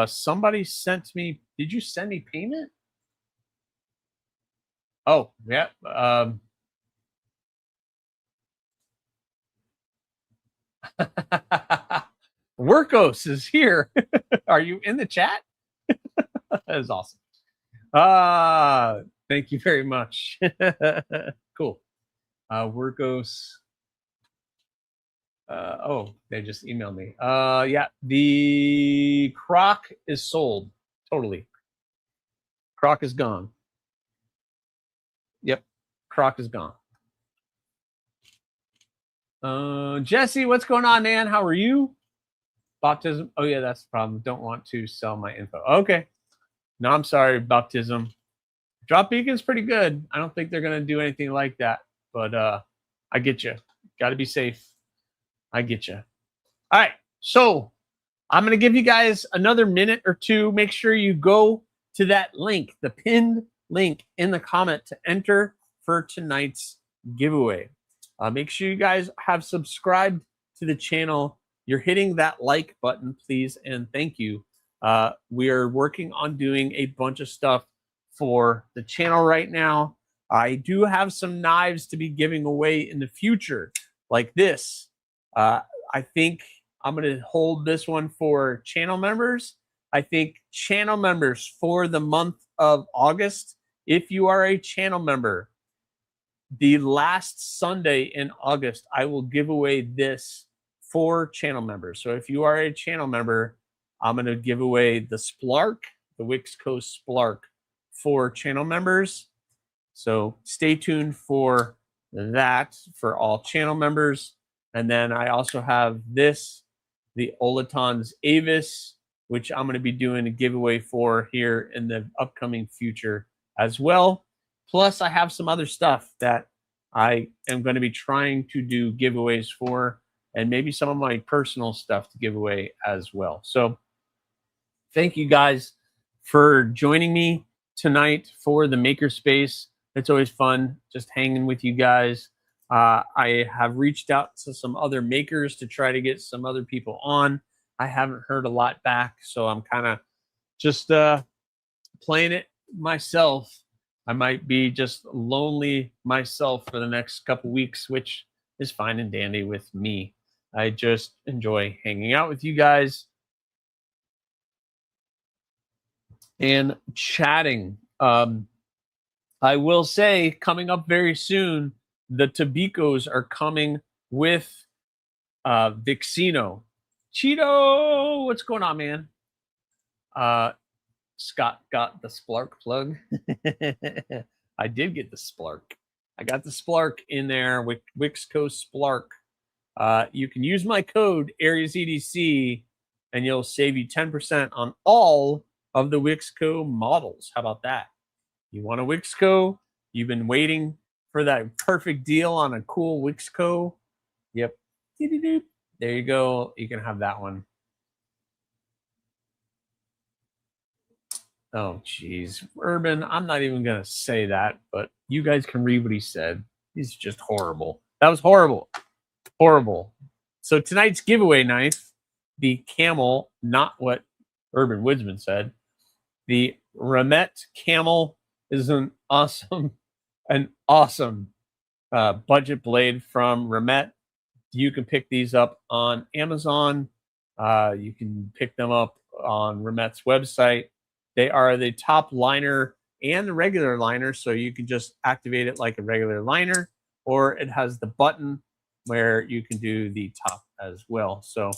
Somebody sent me. Did you send me payment? Oh, yeah. Workos is here. Are you in the chat? That is awesome. Thank you very much. Cool. Workos. Oh, they just emailed me. Yeah, the croc is sold. Totally. Croc is gone. Yep, croc is gone. Jesse, what's going on, man? How are you? Baptism. Oh, yeah, that's the problem. Don't want to sell my info. Okay. No, I'm sorry, baptism. Drop Beacon's pretty good. I don't think they're going to do anything like that. But I get you. Got to be safe. I get you. All right. So I'm going to give you guys another minute or two. Make sure you go to that link, the pinned link in the comment to enter for tonight's giveaway. Make sure you guys have subscribed to the channel. You're hitting that like button, please, and thank you. We are working on doing a bunch of stuff for the channel right now. I do have some knives to be giving away in the future, like this. I think I'm going to hold this one for channel members. I think channel members for the month of August, if you are a channel member, the last Sunday in August, I will give away this for channel members. So if you are a channel member, I'm going to give away the Splark, the Wixco Splark for channel members. So stay tuned for that for all channel members. And then I also have this, the Olaton's Avis, which I'm going to be doing a giveaway for here in the upcoming future as well. Plus, I have some other stuff that I am going to be trying to do giveaways for, and maybe some of my personal stuff to give away as well. So thank you guys for joining me tonight for the Makerspace. It's always fun just hanging with you guys. I have reached out to some other makers to try to get some other people on. I haven't heard a lot back, so I'm kind of just playing it myself. I might be just lonely myself for the next couple weeks, which is fine and dandy with me. I just enjoy hanging out with you guys and chatting. I will say, coming up very soon, the Tabicos are coming with Vixino. Cheeto, what's going on, man? Scott got the Splark plug. I did get the Splark. I got the Splark in there with Wixco Splark. You can use my code AriesEDC and you'll save you 10% on all of the Wixco models. How about that? You want a Wixco? You've been waiting for that perfect deal on a cool Wixco? Yep. There you go. You can have that one. Oh, geez. Urban, I'm not even going to say that, but you guys can read what he said. He's just horrible. That was horrible. Horrible. So tonight's giveaway knife, the Camel, not what Urban Woodsman said. The Remet Camel is an awesome budget blade from Remet. You can pick these up on Amazon. You can pick them up on Remet's website. They are the top liner and the regular liner, so you can just activate it like a regular liner, or it has the button where you can do the top as well. So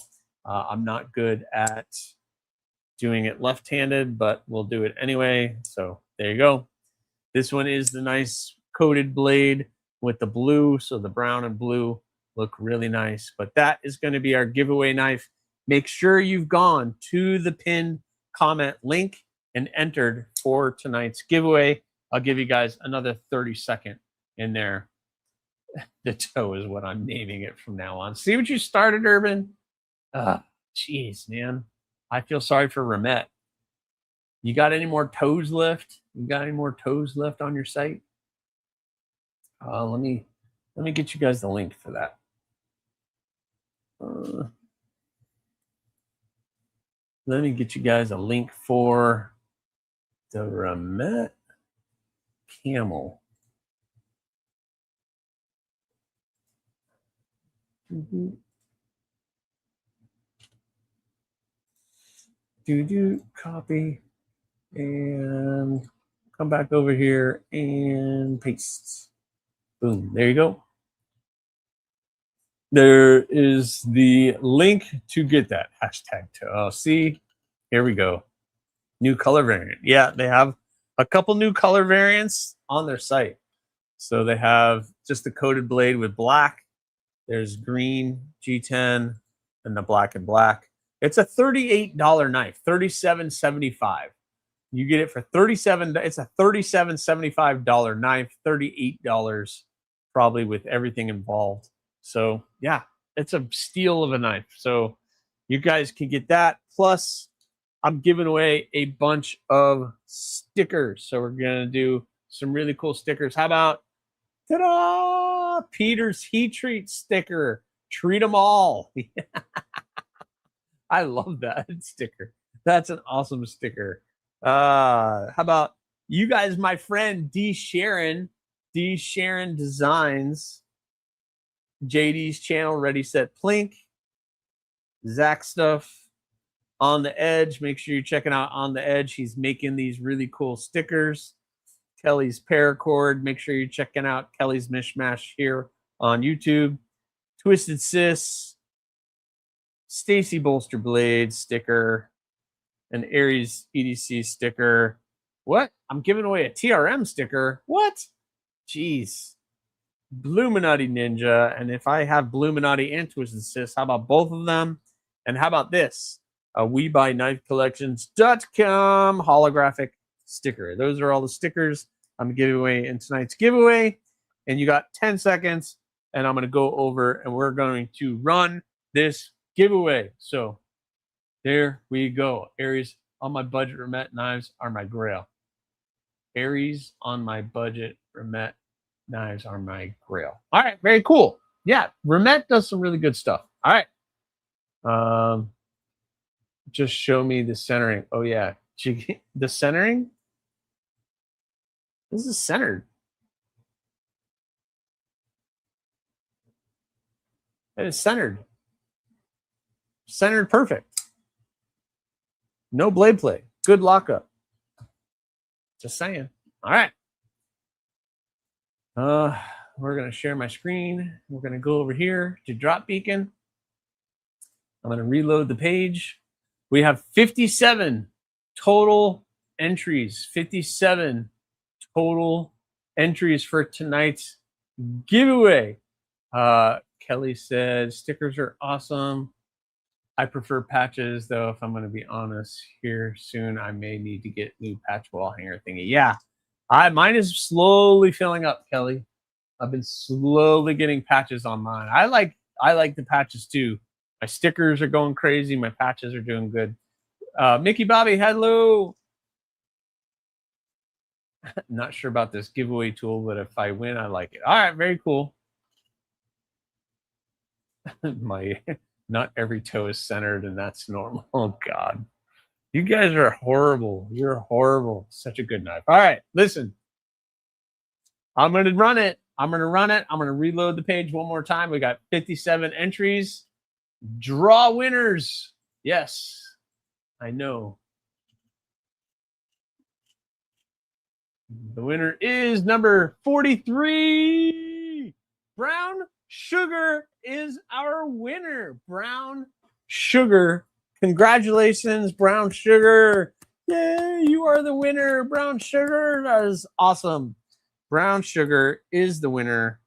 I'm not good at doing it left-handed, but we'll do it anyway. So there you go. This one is the nice coated blade with the blue, so the brown and blue look really nice. But that is going to be our giveaway knife. Make sure you've gone to the pinned comment link and entered for tonight's giveaway. I'll give you guys another 30-second in there. The toe is what I'm naming it from now on. See what you started, Urban? Jeez, man. I feel sorry for Remet. You got any more toes left? You got any more toes left on your site? Let me get you guys the link for that. Let me get you guys a link for the Remet Camel. Copy and come back over here and paste. Boom, there you go. There is the link to get that hashtag. See, here we go. New color variant. Yeah, they have a couple new color variants on their site. So they have just the coated blade with black. There's green, G10, and the black and black. It's a $38 knife, $37.75. You get it for $37. It's a $37.75 knife, $38 probably with everything involved. So yeah, it's a steal of a knife. So You guys can get that. Plus, I'm giving away a bunch of stickers. So we're going to do some really cool stickers. How about, ta-da, Peter's Heat Treat sticker. Treat them all. I love that sticker. That's an awesome sticker. How about you guys, my friend D. Sharon Designs, JD's channel, Ready, Set, Plink, Zach stuff, On the Edge. Make sure you're checking out On the Edge. He's making these really cool stickers. Kelly's Paracord. Make sure you're checking out Kelly's Mishmash here on YouTube. Twisted Sis, Stacy Bolster Blade sticker, an AriesEDC sticker. What? I'm giving away a TRM sticker. What? Jeez. Bluminati Ninja. And if I have Bluminati and Twisted Sis, how about both of them? And how about this? A WeBuyKnifeCollections.com holographic sticker. Those are all the stickers I'm giving away in tonight's giveaway. And you got 10 seconds, and I'm going to go over and we're going to run this giveaway. So there we go. Aries on my budget Remet knives are my grail. Aries on my budget Remet knives are my grail. All right, very cool. Yeah, Remet does some really good stuff. All right. Just show me the centering. Oh yeah, the centering. This is centered. It is centered. Centered perfect. No blade play. Good lockup. Just saying. All right. We're going to share my screen. We're going to go over here to Drop Beacon. I'm going to reload the page. We have 57 total entries. 57 total entries for tonight's giveaway. Kelly said stickers are awesome. I prefer patches, though, if I'm going to be honest. Here soon, I may need to get new patch wall hanger thingy. Yeah, mine is slowly filling up, Kelly. I've been slowly getting patches on mine. I like the patches too. My stickers are going crazy. My patches are doing good. Mickey Bobby, hello. Not sure about this giveaway tool, but if I win, I like it. All right, very cool. Not every toe is centered, and that's normal. Oh God, you guys are horrible. You're horrible. Such a good knife. All right, listen. I'm gonna run it. I'm gonna reload the page one more time. We got 57 entries. Draw winners. Yes, I know. The winner is number 43. Brown Sugar is our winner. Brown Sugar. Congratulations, Brown Sugar. Yay, you are the winner, Brown Sugar. That is awesome. Brown Sugar is the winner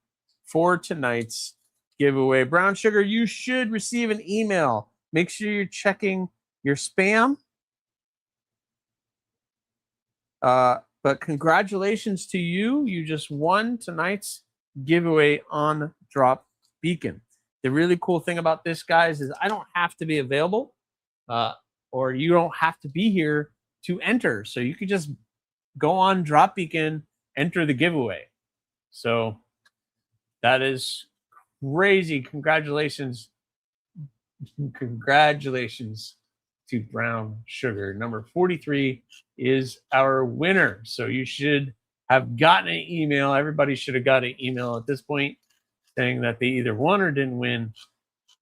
for tonight's giveaway. Brown Sugar, you should receive an email. Make sure you're checking your spam. But congratulations to you. You just won tonight's giveaway on Drop Beacon. The really cool thing about this, guys, is I don't have to be available or you don't have to be here to enter. So you could just go on Drop Beacon, enter the giveaway. So that is crazy. Congratulations. Congratulations to Brown Sugar. Number 43 is our winner. So you should have gotten an email. Everybody should have got an email at this point saying that they either won or didn't win.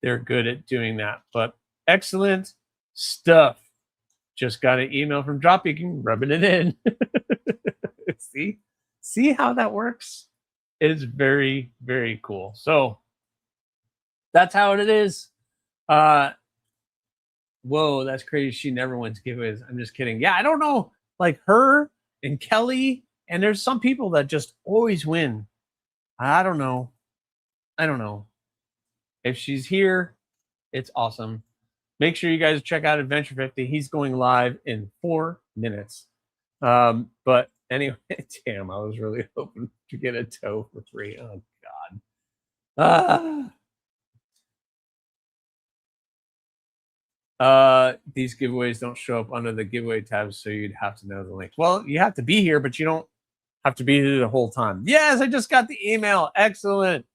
They're good at doing that. But excellent stuff. Just got an email from Drop Beacon, rubbing it in. See how that works? It is very, very cool. So that's how it is. Whoa, that's crazy. She never wins giveaways. I'm just kidding. Yeah, I don't know. Like her and Kelly, and there's some people that just always win. I don't know. If she's here, it's awesome. Make sure you guys check out Adventure 50. He's going live in 4 minutes. But anyway, damn, I was really hoping to get a toe for free. Oh, God. These giveaways don't show up under the giveaway tab, so you'd have to know the link. Well, you have to be here, but you don't have to be here the whole time. Yes, I just got the email. Excellent.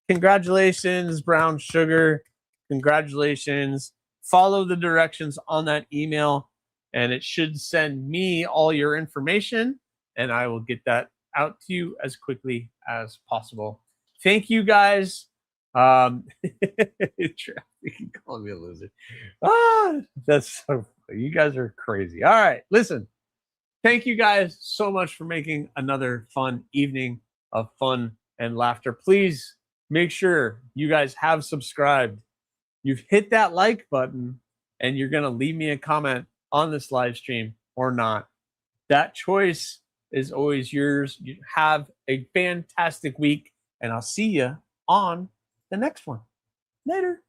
Congratulations, Brown Sugar. Congratulations. Follow the directions on that email, and it should send me all your information, and I will get that out to you as quickly as possible. Thank you, guys. You calling me a loser. That's so funny. You guys are crazy. All right, listen. Thank you guys so much for making another fun evening of fun and laughter. Please make sure you guys have subscribed. You've hit that like button, and you're going to leave me a comment on this live stream or not. That choice is always yours. You have a fantastic week, and I'll see you on the next one. Later.